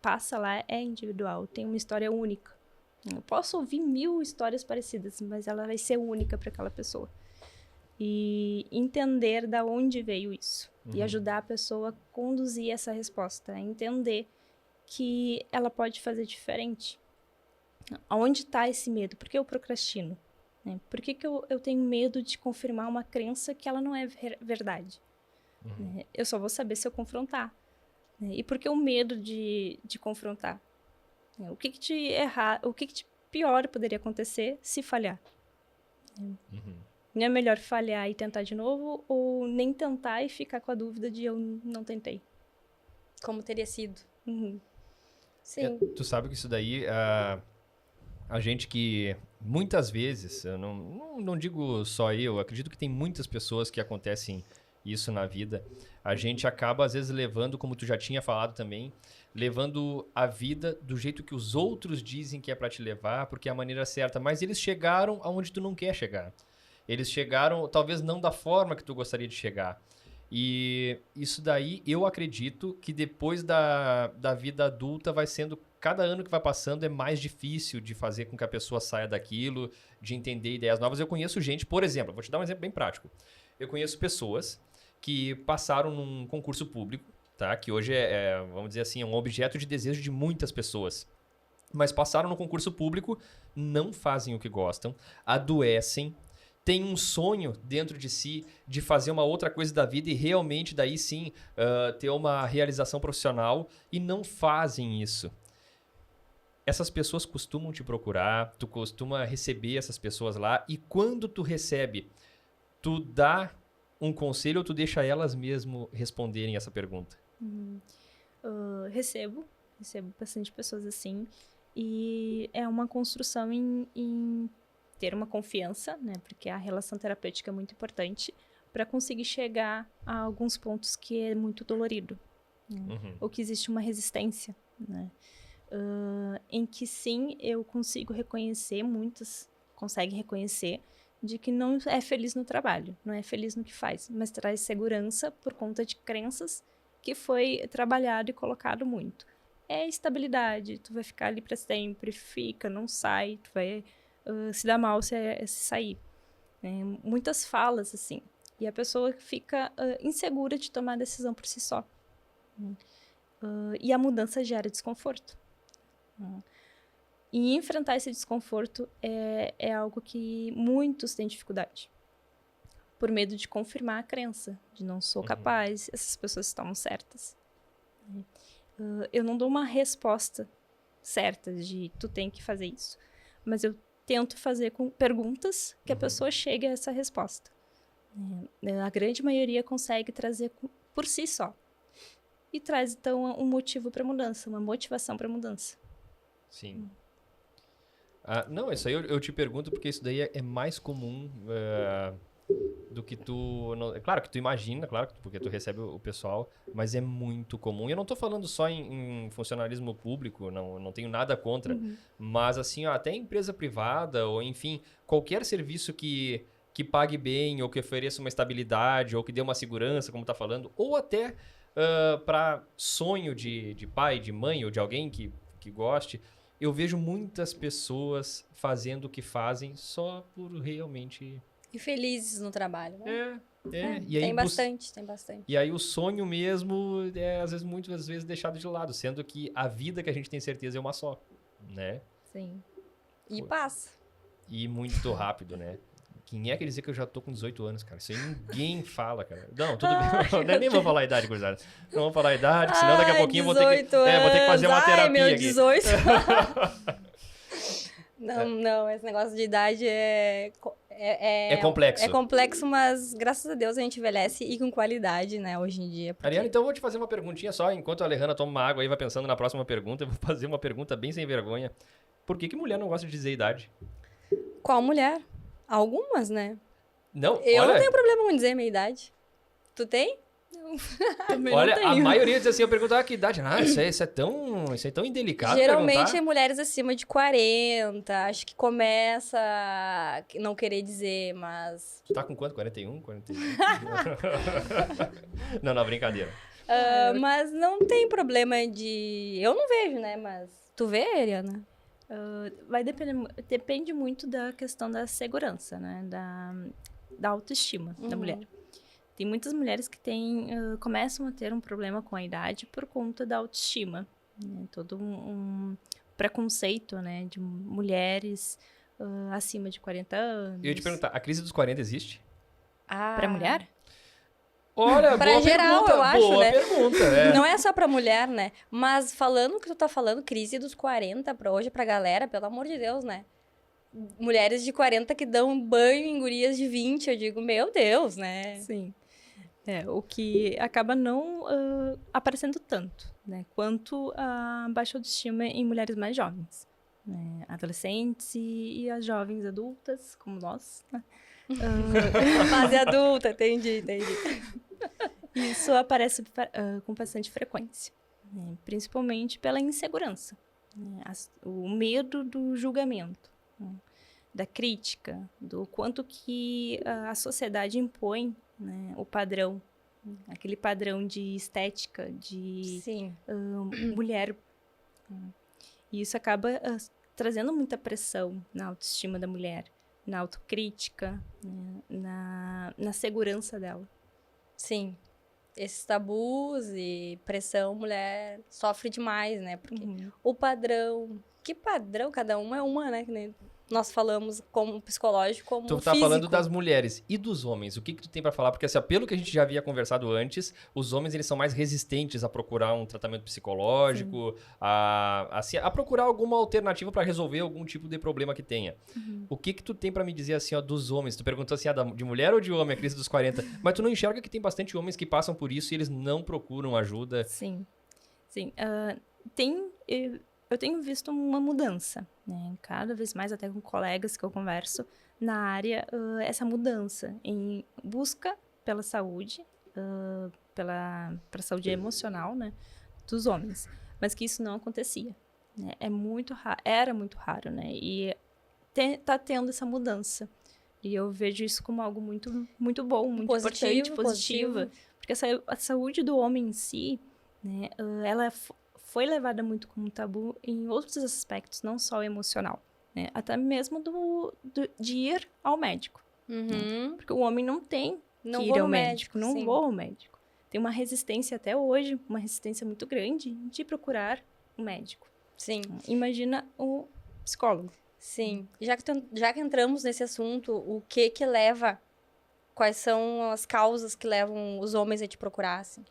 passa lá é individual, tem uma história única. Eu posso ouvir 1000 histórias parecidas, mas ela vai ser única para aquela pessoa. E entender da onde veio isso. E ajudar a pessoa a conduzir essa resposta, a entender que ela pode fazer diferente. Aonde está esse medo? Por que eu procrastino? Por que eu tenho medo de confirmar uma crença que ela não é verdade? Eu só vou saber se eu confrontar. E por que o medo de confrontar? O que de pior poderia acontecer se falhar? Não é melhor falhar e tentar de novo ou nem tentar e ficar com a dúvida de eu não tentei? Como teria sido. Uhum. Sim. Tu sabe que isso daí, a gente que muitas vezes, eu não digo só eu acredito que tem muitas pessoas que acontecem isso na vida. A gente acaba, às vezes, levando, como tu já tinha falado também, levando a vida do jeito que os outros dizem que é pra te levar, porque é a maneira certa. Mas eles chegaram aonde tu não quer chegar. Eles chegaram, talvez não da forma que tu gostaria de chegar. E isso daí, eu acredito que depois da vida adulta vai sendo... Cada ano que vai passando é mais difícil de fazer com que a pessoa saia daquilo, de entender ideias novas. Eu conheço gente, por exemplo, vou te dar um exemplo bem prático. Eu conheço pessoas que passaram num concurso público, tá? Que hoje vamos dizer assim, é um objeto de desejo de muitas pessoas. Mas passaram no concurso público, não fazem o que gostam, adoecem, têm um sonho dentro de si de fazer uma outra coisa da vida e realmente daí sim ter uma realização profissional e não fazem isso. Essas pessoas costumam te procurar, tu costuma receber essas pessoas lá e quando tu recebe, tu dá um conselho ou tu deixa elas mesmo responderem essa pergunta? Recebo bastante pessoas assim. E é uma construção em ter uma confiança, né? Porque a relação terapêutica é muito importante para conseguir chegar a alguns pontos que é muito dolorido. Né? Uhum. Ou que existe uma resistência, né? Em que sim, eu consigo reconhecer, muitas conseguem reconhecer, de que não é feliz no trabalho, não é feliz no que faz, mas traz segurança por conta de crenças que foi trabalhado e colocado muito. É estabilidade, tu vai ficar ali para sempre, fica, não sai, tu vai se dar mal se sair. Muitas falas, assim, e a pessoa fica insegura de tomar a decisão por si só. E a mudança gera desconforto. E enfrentar esse desconforto é algo que muitos têm dificuldade. Por medo de confirmar a crença, de não sou capaz, essas pessoas estão certas. Eu não dou uma resposta certa de tu tem que fazer isso. Mas eu tento fazer com perguntas que a pessoa chegue a essa resposta. A grande maioria consegue trazer por si só. E traz, então, um motivo para mudança, uma motivação para mudança. Sim. Não, isso aí eu te pergunto porque isso daí é mais comum do que tu... É claro que tu imagina, claro, porque tu recebe o pessoal, mas é muito comum. E eu não tô falando só em funcionalismo público, não tenho nada contra, mas assim, até em empresa privada, ou enfim, qualquer serviço que pague bem, ou que ofereça uma estabilidade, ou que dê uma segurança, como tá falando, ou até para sonho de pai, de mãe, ou de alguém que goste, eu vejo muitas pessoas fazendo o que fazem só por realmente... E felizes no trabalho, né? E aí tem bastante. E aí o sonho mesmo é, às vezes, muitas vezes deixado de lado, sendo que a vida que a gente tem certeza é uma só, né? Sim. E passa. E muito rápido, né? Quem é que dizer que eu já tô com 18 anos, cara? Isso aí ninguém fala, cara. Não, tudo bem. Nem vou falar a idade, gurizada. Não vou falar a idade, porque senão daqui a pouquinho vou ter que fazer uma terapia meu aqui. 18. Não, esse negócio de idade é complexo. É complexo, mas graças a Deus a gente envelhece e com qualidade, né, hoje em dia. Porque... Ariana, então eu vou te fazer uma perguntinha só. Enquanto a Alejandra toma uma água aí, vai pensando na próxima pergunta, eu vou fazer uma pergunta bem sem vergonha. Por que mulher não gosta de dizer idade? Qual mulher? Algumas, né? Não, Eu não tenho problema com dizer minha idade. Tu tem? Também olha, não tenho. a maioria diz assim, eu pergunto, que idade? Isso é tão indelicado Geralmente perguntar. mulheres acima de 40, acho que começa a não querer dizer, mas... Tu tá com quanto? 41? 41? Não, brincadeira. Mas não tem problema de... Eu não vejo, né? Mas tu vê, Ariana? Depende muito da questão da segurança, né? Da autoestima da mulher. Tem muitas mulheres que começam a ter um problema com a idade por conta da autoestima. Né? Todo um preconceito, né? De mulheres acima de 40 anos. Eu ia te perguntar, a crise dos 40 existe? Pra mulher? Olha, pra boa geral, pergunta, eu acho, boa né? pergunta. Não é só pra mulher, né? Mas falando o que tu tá falando, crise dos 40 pra hoje, pra galera, pelo amor de Deus, né? mulheres de 40 que dão banho em gurias de 20, eu digo, meu Deus, né? Sim. O que acaba não aparecendo tanto, né? Quanto a baixa autoestima em mulheres mais jovens, né? Adolescentes e as jovens adultas, como nós, né? Fase adulta, entendi. Isso aparece com bastante frequência, né? Principalmente pela insegurança, né? O medo do julgamento, né? Da crítica, do quanto que a sociedade impõe, né, o padrão, aquele padrão de estética, de Sim. mulher. E isso acaba trazendo muita pressão na autoestima da mulher, na autocrítica, né, na segurança dela. Sim. Esses tabus e pressão, mulher sofre demais, né? Porque o padrão... Que padrão? Cada uma é uma, né? Que nem nós falamos como psicológico, como Tu tá físico. falando das mulheres e dos homens. O que tu tem pra falar? Porque, assim, pelo que a gente já havia conversado antes, os homens, eles são mais resistentes a procurar um tratamento psicológico, a procurar alguma alternativa pra resolver algum tipo de problema que tenha. O que tu tem pra me dizer, assim, ó, dos homens? Tu perguntou assim, de mulher ou de homem, a crise dos 40? Mas tu não enxerga que tem bastante homens que passam por isso e eles não procuram ajuda? Sim. Eu tenho visto uma mudança, né? Cada vez mais, até com colegas que eu converso na área, essa mudança em busca pela saúde, pela saúde emocional, né, dos homens, mas que isso não acontecia, né? Era muito raro, né? E tá tendo essa mudança. E eu vejo isso como algo muito, muito bom, muito importante, positiva, porque a saúde do homem em si, né, ela foi levada muito como tabu em outros aspectos, não só o emocional, né? Até mesmo de ir ao médico. Né? Porque o homem não tem que ir ao médico, não vou ao médico. Tem uma resistência até hoje, uma resistência muito grande de procurar um médico. Sim. Imagina o psicólogo. Sim. Já que entramos nesse assunto, o que leva... Quais são as causas que levam os homens a te procurar, assim?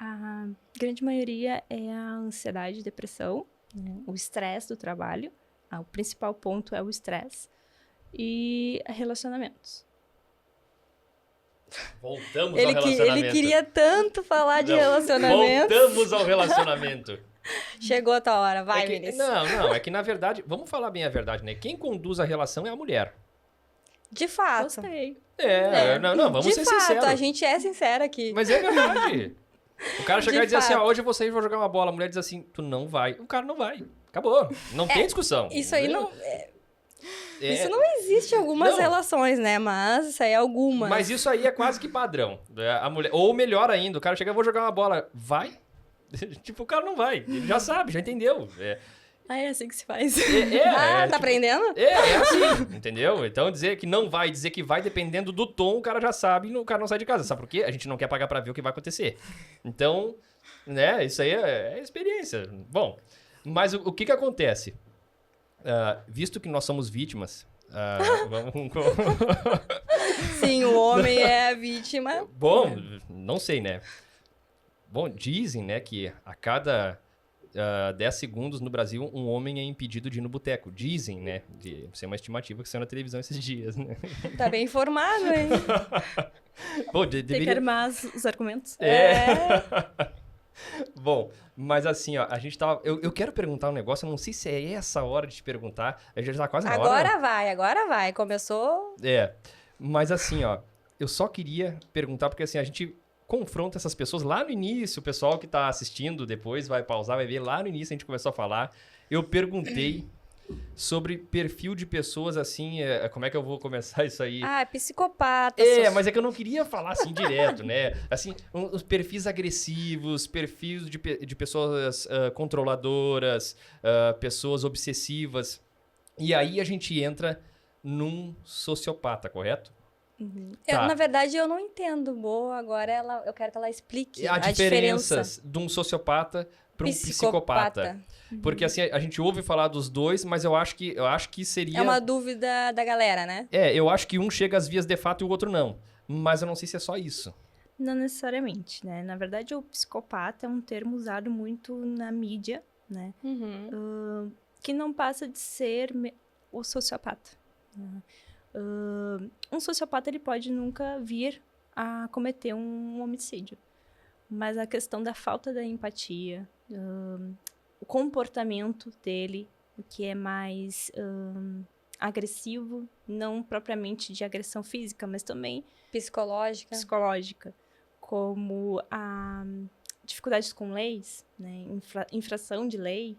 A grande maioria é a ansiedade, depressão, né? O estresse do trabalho. O principal ponto é o estresse. E relacionamentos. Voltamos ao relacionamento. Ele queria tanto falar de relacionamento. Voltamos ao relacionamento. Chegou a tua hora, vai, Vinícius. Não, é que na verdade, vamos falar bem a verdade, né? Quem conduz a relação é a mulher. De fato. Gostei. Não, vamos ser sinceros. De fato, a gente é sincera aqui. Mas é verdade. O cara chegar e dizer assim, hoje eu vou sair e vou jogar uma bola. A mulher diz assim, tu não vai. O cara não vai. Acabou. Não tem discussão. Isso aí não... Isso não existe em algumas relações, né? Mas isso aí é algumas. Mas isso aí é quase que padrão. A mulher... Ou melhor ainda, o cara chega e vou jogar uma bola. Vai? Tipo, o cara não vai. Ele já sabe, já entendeu. É assim que se faz. Tá aprendendo? É assim, entendeu? Então dizer que não vai, dizer que vai, dependendo do tom, o cara já sabe e o cara não sai de casa. Sabe por quê? A gente não quer pagar pra ver o que vai acontecer. Então, né, isso aí é experiência. Bom, mas o que acontece? Visto que nós somos vítimas, vamos... Sim, o homem é a vítima. Bom, não sei, né? Bom, dizem, né, que a cada 10 segundos no Brasil, um homem é impedido de ir no boteco. Dizem, né? Isso é uma estimativa que saiu na televisão esses dias, né? Tá bem informado, hein? Bom, Tem que armar os argumentos. Bom, mas assim, ó, a gente tava... Eu quero perguntar um negócio, eu não sei se é essa hora de te perguntar. A gente já tá quase na hora. Agora vai. Começou... Mas assim, ó, eu só queria perguntar, porque assim, a gente confronta essas pessoas lá no início, o pessoal que tá assistindo depois vai pausar, vai ver lá no início a gente começou a falar. Eu perguntei sobre perfil de pessoas assim, como é que eu vou começar isso aí? Psicopata. Mas é que eu não queria falar assim direto, né? Assim, os perfis agressivos, perfis de pessoas controladoras, pessoas obsessivas. E aí a gente entra num sociopata, correto? Uhum. Tá. Na verdade, eu não entendo. Agora eu quero que ela explique a diferença diferença de um sociopata para um psicopata. Porque assim, a gente ouve falar dos dois, mas eu acho que seria... É uma dúvida da galera, né? Eu acho que um chega às vias de fato e o outro não. Mas eu não sei se é só isso. Não necessariamente, né? Na verdade, o psicopata é um termo usado muito na mídia, né? Uhum. Que não passa de ser o sociopata. Um sociopata, ele pode nunca vir a cometer um homicídio. Mas a questão da falta da empatia, o comportamento dele, que é mais agressivo, não propriamente de agressão física, mas também Psicológica. psicológica, como a dificuldades com leis, né, infração de lei,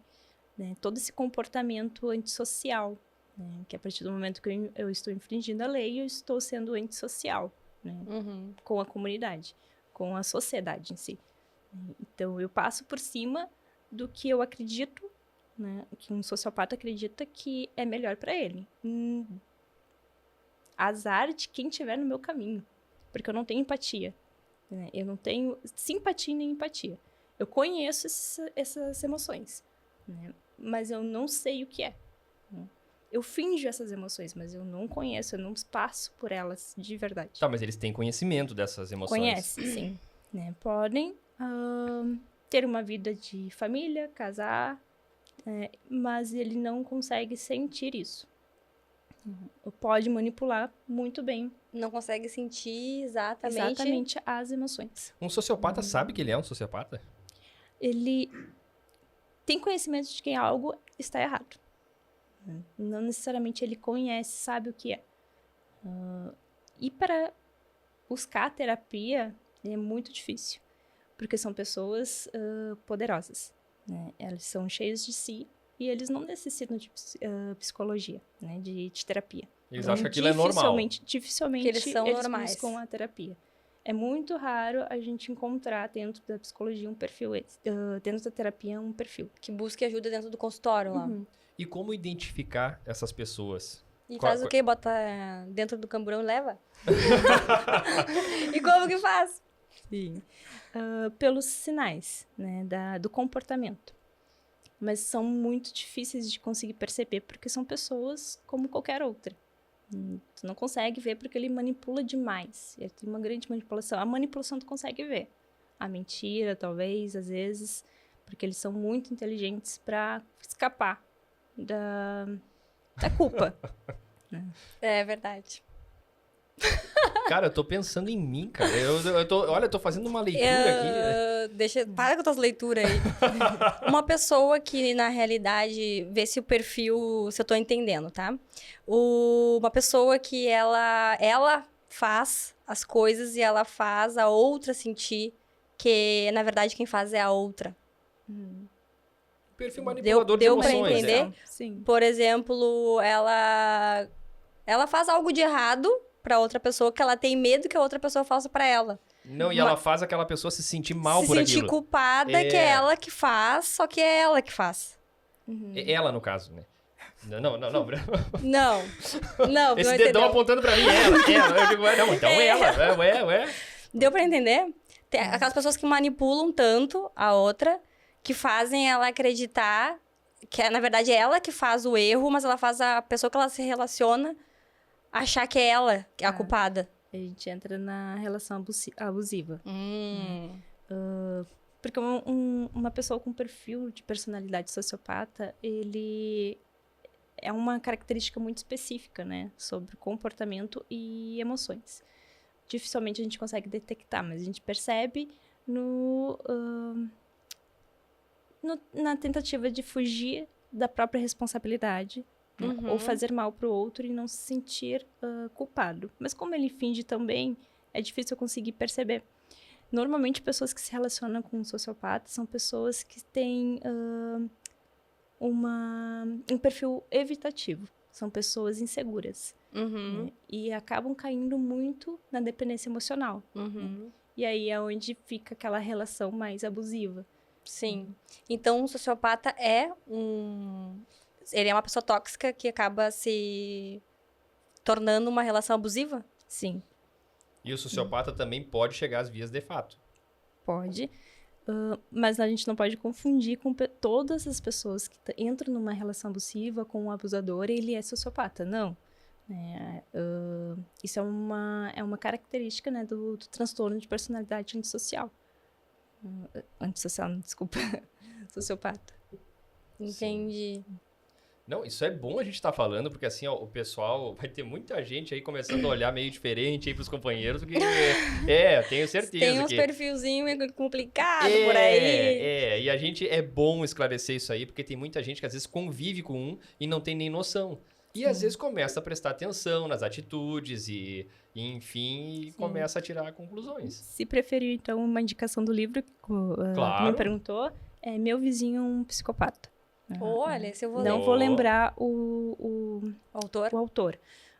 né, todo esse comportamento antissocial, né, que a partir do momento que eu estou infringindo a lei, eu estou sendo antissocial, né, com a comunidade, com a sociedade em si. Então, eu passo por cima do que eu acredito, né, que um sociopata acredita que é melhor para ele. Azar de quem estiver no meu caminho, porque eu não tenho empatia. Né? Eu não tenho simpatia nem empatia. Eu conheço essas emoções, né? Mas eu não sei o que é. Né? Eu finjo essas emoções, mas eu não conheço, eu não passo por elas de verdade. Tá, mas eles têm conhecimento dessas emoções. Conhece, sim. Né? Podem ter uma vida de família, casar, mas ele não consegue sentir isso. Pode manipular muito bem. Não consegue sentir exatamente... Exatamente as emoções. Um sociopata sabe que ele é um sociopata? Ele tem conhecimento de que algo está errado. Não necessariamente ele conhece, sabe o que é. E para buscar terapia é muito difícil, porque são pessoas poderosas. Né? Elas são cheias de si e eles não necessitam de psicologia, né? de terapia. Eles Então, acham que aquilo é normal. Dificilmente Que eles são normais. buscam a terapia. É muito raro a gente encontrar dentro da psicologia um perfil, dentro da terapia um perfil. Que busque ajuda dentro do consultório lá. E como identificar essas pessoas? E faz o quê? Bota dentro do camburão e leva? E como que faz? Sim. Pelos sinais, né, do comportamento. Mas são muito difíceis de conseguir perceber, porque são pessoas como qualquer outra. Tu não consegue ver porque ele manipula demais. Ele tem uma grande manipulação. A manipulação tu consegue ver. A mentira, talvez, às vezes, porque eles são muito inteligentes para escapar da culpa. É verdade. Cara, eu tô pensando em mim, cara. Olha, eu tô fazendo uma leitura aqui. Para com as tuas leituras aí. Uma pessoa que, na realidade, vê se o perfil, se eu tô entendendo, tá? Uma pessoa que ela faz as coisas e ela faz a outra sentir que, na verdade, quem faz é a outra. Perfil manipulador de deu pra emoções. entender? Sim. Por exemplo, ela faz algo de errado pra outra pessoa que ela tem medo que a outra pessoa faça pra ela. Não, e ela faz aquela pessoa se sentir mal por sentir aquilo. culpada que é ela que faz, só que é ela que faz. Ela, no caso, né? Não. Não, Esse não dedão entendeu. apontando pra mim, ela. Eu digo, não, então ela. Ué. Deu pra entender? Tem aquelas pessoas que manipulam tanto a outra, que fazem ela acreditar que, na verdade, é ela que faz o erro, mas ela faz a pessoa que ela se relaciona achar que é ela que é a culpada. A gente entra na relação abusiva. Porque uma pessoa com perfil de personalidade sociopata, ele é uma característica muito específica, né? Sobre comportamento e emoções. Dificilmente a gente consegue detectar, mas a gente percebe na tentativa de fugir da própria responsabilidade, né? Ou fazer mal para o outro e não se sentir culpado. Mas como ele finge também, é difícil eu conseguir perceber. Normalmente, pessoas que se relacionam com um sociopata são pessoas que têm um perfil evitativo. São pessoas inseguras. Né? E acabam caindo muito na dependência emocional. E aí é onde fica aquela relação mais abusiva. Sim. Então, um sociopata ele é uma pessoa tóxica que acaba se tornando uma relação abusiva? Sim. E o sociopata também pode chegar às vias de fato. Pode. Mas a gente não pode confundir com todas as pessoas que entram numa relação abusiva com um abusador e ele é sociopata. Não. Isso é uma característica, né, do transtorno de personalidade antissocial. Antissocial, desculpa. Sociopata. Entendi. Não, isso é bom a gente estar falando, porque assim, ó, o pessoal vai ter muita gente aí começando a olhar meio diferente aí pros companheiros, porque tenho certeza Tem uns que... perfilzinhos meio complicado por aí. E a gente é bom esclarecer isso aí, porque tem muita gente que às vezes convive com um e não tem nem noção. E às vezes começa a prestar atenção nas atitudes enfim, e começa a tirar conclusões. Se preferir, então, uma indicação do livro, que Claro. me perguntou, é Meu Vizinho é um Psicopata. Olha, esse eu vou ler. Não vou lembrar o Autor? autor,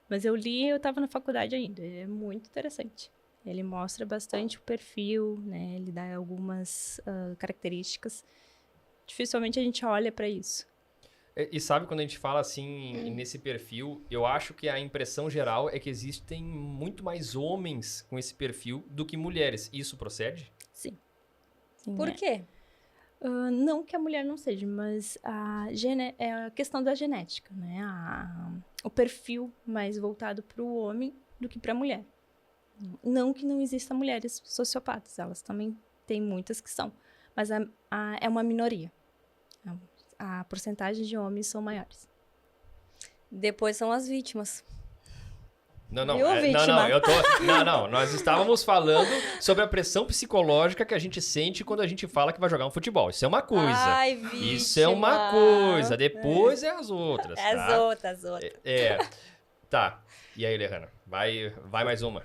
mas eu li, eu estava na faculdade ainda. É muito interessante. Ele mostra bastante o perfil, né? Ele dá algumas características. Dificilmente a gente olha para isso. E sabe, quando a gente fala assim, nesse perfil, eu acho que a impressão geral é que existem muito mais homens com esse perfil do que mulheres. Isso procede? Sim, Por é. quê? Não que a mulher não seja, mas é a questão da genética, né? O perfil mais voltado para o homem do que para a mulher. Não que não existam mulheres sociopatas, elas também têm muitas que são, mas é uma minoria. A porcentagem de homens são maiores. Depois são as vítimas. Não, Viu, vítima? Nós estávamos falando sobre a pressão psicológica que a gente sente quando a gente fala que vai jogar um futebol. Isso é uma coisa. Ai, vítima. Isso é uma coisa. Depois é as outras, tá? As outras. Tá. E aí, Lehana? Vai mais uma.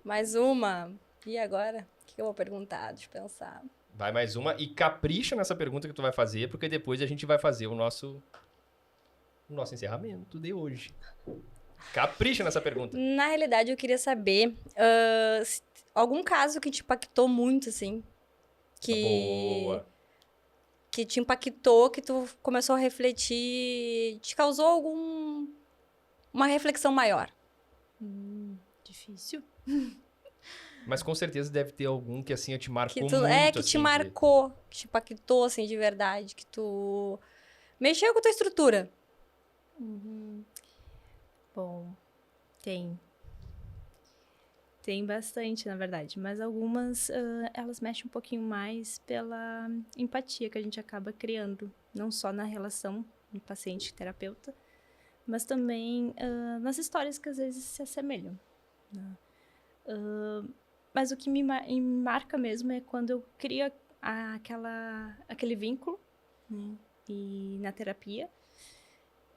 Mais uma. E agora? O que eu vou perguntar? Deixa eu pensar. Vai mais uma e capricha nessa pergunta que tu vai fazer, porque depois a gente vai fazer o nosso encerramento de hoje. Capricha nessa pergunta. Na realidade, eu queria saber algum caso que te impactou muito, assim. Boa. Que te impactou, que tu começou a refletir, te causou uma reflexão maior. Difícil. Mas com certeza deve ter algum que assim te marcou Que muito. te assim, marcou, que te impactou, assim, de verdade. Que tu mexeu com a tua estrutura. Bom, tem. Tem bastante, na verdade, mas algumas elas mexem um pouquinho mais pela empatia que a gente acaba criando, não só na relação do paciente e terapeuta, mas também nas histórias que às vezes se assemelham, né? Mas o que me marca mesmo é quando eu crio aquele vínculo, né, e na terapia,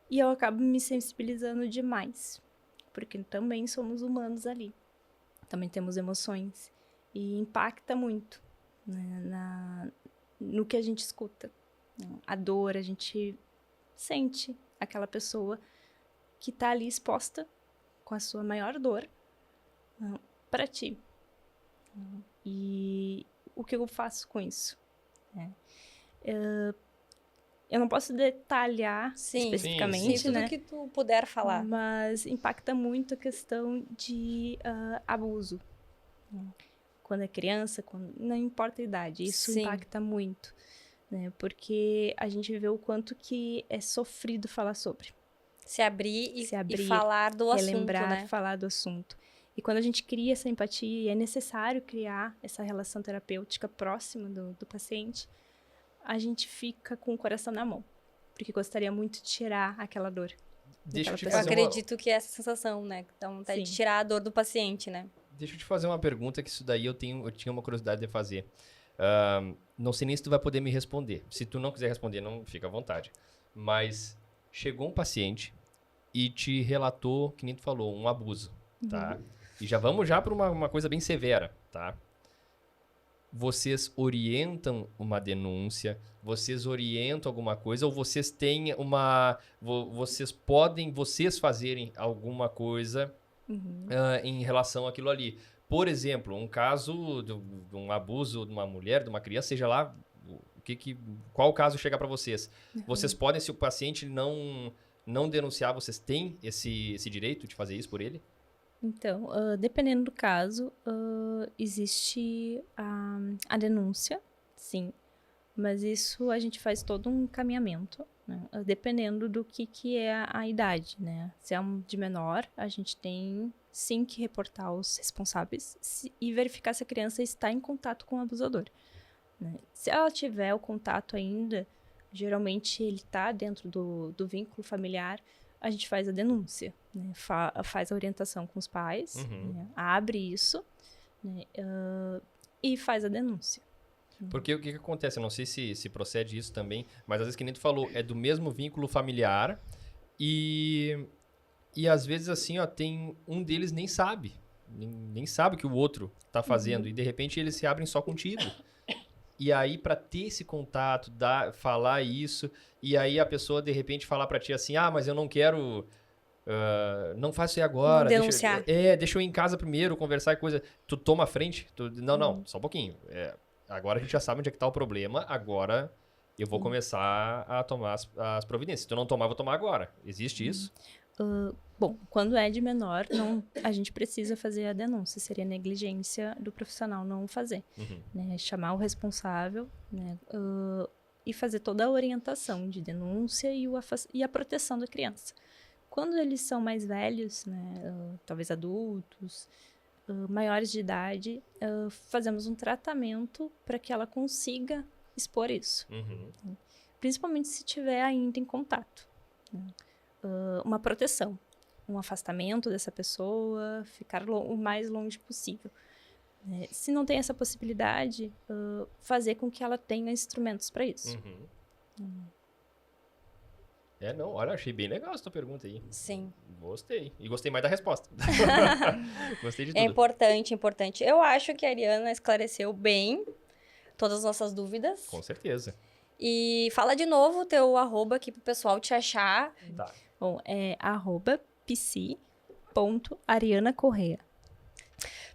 e eu acabo me sensibilizando demais, porque também somos humanos ali. Também temos emoções. E impacta muito, né, no que a gente escuta. A dor, a gente sente aquela pessoa que está ali exposta com a sua maior dor para ti. E o que eu faço com isso? Eu não posso detalhar especificamente, tudo né? que tu puder falar. Mas impacta muito a questão de abuso. Quando é criança, não importa a idade, isso impacta muito, né? Porque a gente vê o quanto que é sofrido falar sobre. Se abrir e falar do assunto, relembrar, né? falar do assunto. E quando a gente cria essa empatia, é necessário criar essa relação terapêutica próxima do paciente, a gente fica com o coração na mão. Porque gostaria muito de tirar aquela dor. Deixa eu te Eu fazer acredito que é essa sensação, né? Então, tá de tirar a dor do paciente, né? Deixa eu te fazer uma pergunta, que isso daí eu tinha uma curiosidade de fazer. Não sei nem se tu vai poder me responder. Se tu não quiser responder, não fica à vontade. Mas chegou um paciente e te relatou, que nem tu falou, um abuso, tá? E já vamos para uma coisa bem severa, tá? Vocês orientam uma denúncia? Vocês orientam alguma coisa? Ou vocês têm vocês fazerem alguma coisa em relação àquilo ali? Por exemplo, um caso de um abuso de uma mulher, de uma criança, seja lá qual caso chega para vocês? Vocês podem, se o paciente não denunciar, vocês têm esse direito de fazer isso por ele? Então, dependendo do caso, existe a denúncia, sim, mas isso a gente faz todo um encaminhamento, né, dependendo do que é a idade, né? Se é de menor, a gente tem sim que reportar os responsáveis e verificar se a criança está em contato com o abusador, né? Se ela tiver o contato ainda, geralmente ele está dentro do vínculo familiar, a gente faz a denúncia, né? Faz a orientação com os pais, né? Abre isso, né? E faz a denúncia. Porque o que acontece? Eu não sei se procede isso também, mas às vezes, que nem tu falou, é do mesmo vínculo familiar e às vezes assim, ó, tem um deles nem sabe o que o outro tá fazendo e de repente eles se abrem só contigo. E aí, pra ter esse contato, falar isso, e aí a pessoa de repente falar pra ti assim, mas eu não quero... não faço isso aí agora. Denunciar. Deixa eu ir em casa primeiro, conversar e coisa. Tu toma a frente? Não, só um pouquinho. Agora a gente já sabe onde é que tá o problema, agora eu vou começar a tomar as providências. Se tu não tomar, eu vou tomar agora. Existe isso? Bom, quando é de menor, a gente precisa fazer a denúncia. Seria negligência do profissional não fazer. Né? Chamar o responsável, né? E fazer toda a orientação de denúncia e a proteção da criança. Quando eles são mais velhos, né? Talvez adultos, maiores de idade, fazemos um tratamento para que ela consiga expor isso. Principalmente se estiver ainda em contato. Né? Uma proteção, um afastamento dessa pessoa, ficar o mais longe possível. Se não tem essa possibilidade, fazer com que ela tenha instrumentos para isso. Não, olha, achei bem legal essa tua pergunta aí. Sim. Gostei. E gostei mais da resposta. Gostei de tudo. É importante, importante. Eu acho que a Ariana esclareceu bem todas as nossas dúvidas. Com certeza. E fala de novo o teu arroba aqui pro pessoal te achar. Tá. Bom, é @psi.arianacorrea.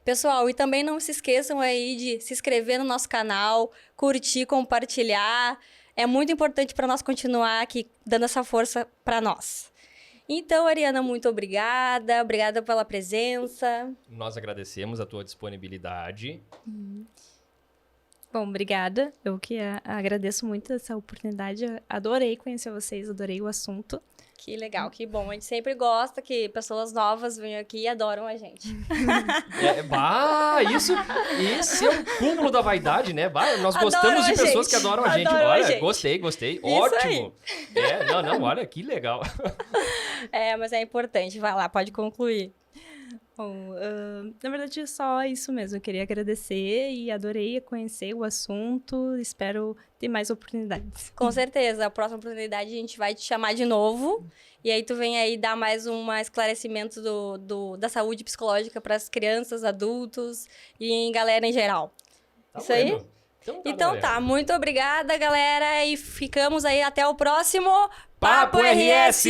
Pessoal, e também não se esqueçam aí de se inscrever no nosso canal, curtir, compartilhar. É muito importante para nós continuar aqui dando essa força para nós. Então, Ariana, muito obrigada. Obrigada pela presença. Nós agradecemos a tua disponibilidade. Bom, obrigada. Eu que agradeço muito essa oportunidade. Adorei conhecer vocês, adorei o assunto. Que legal, que bom. A gente sempre gosta que pessoas novas venham aqui e adoram a gente. Esse é um cúmulo da vaidade, né? Nós gostamos de pessoas que adoram a gente. Adoram Olha, a gente. gostei. Isso Ótimo. Olha, que legal. Mas é importante. Vai lá, pode concluir. Bom, na verdade é só isso mesmo. Eu queria agradecer e adorei conhecer o assunto. Espero ter mais oportunidades. Com certeza. A próxima oportunidade a gente vai te chamar de novo. E aí tu vem aí dar mais um esclarecimento da saúde psicológica para as crianças, adultos e em galera em geral. Tá Isso aí? bueno. Então tá. Muito obrigada, galera. E ficamos aí até o próximo Papo RS!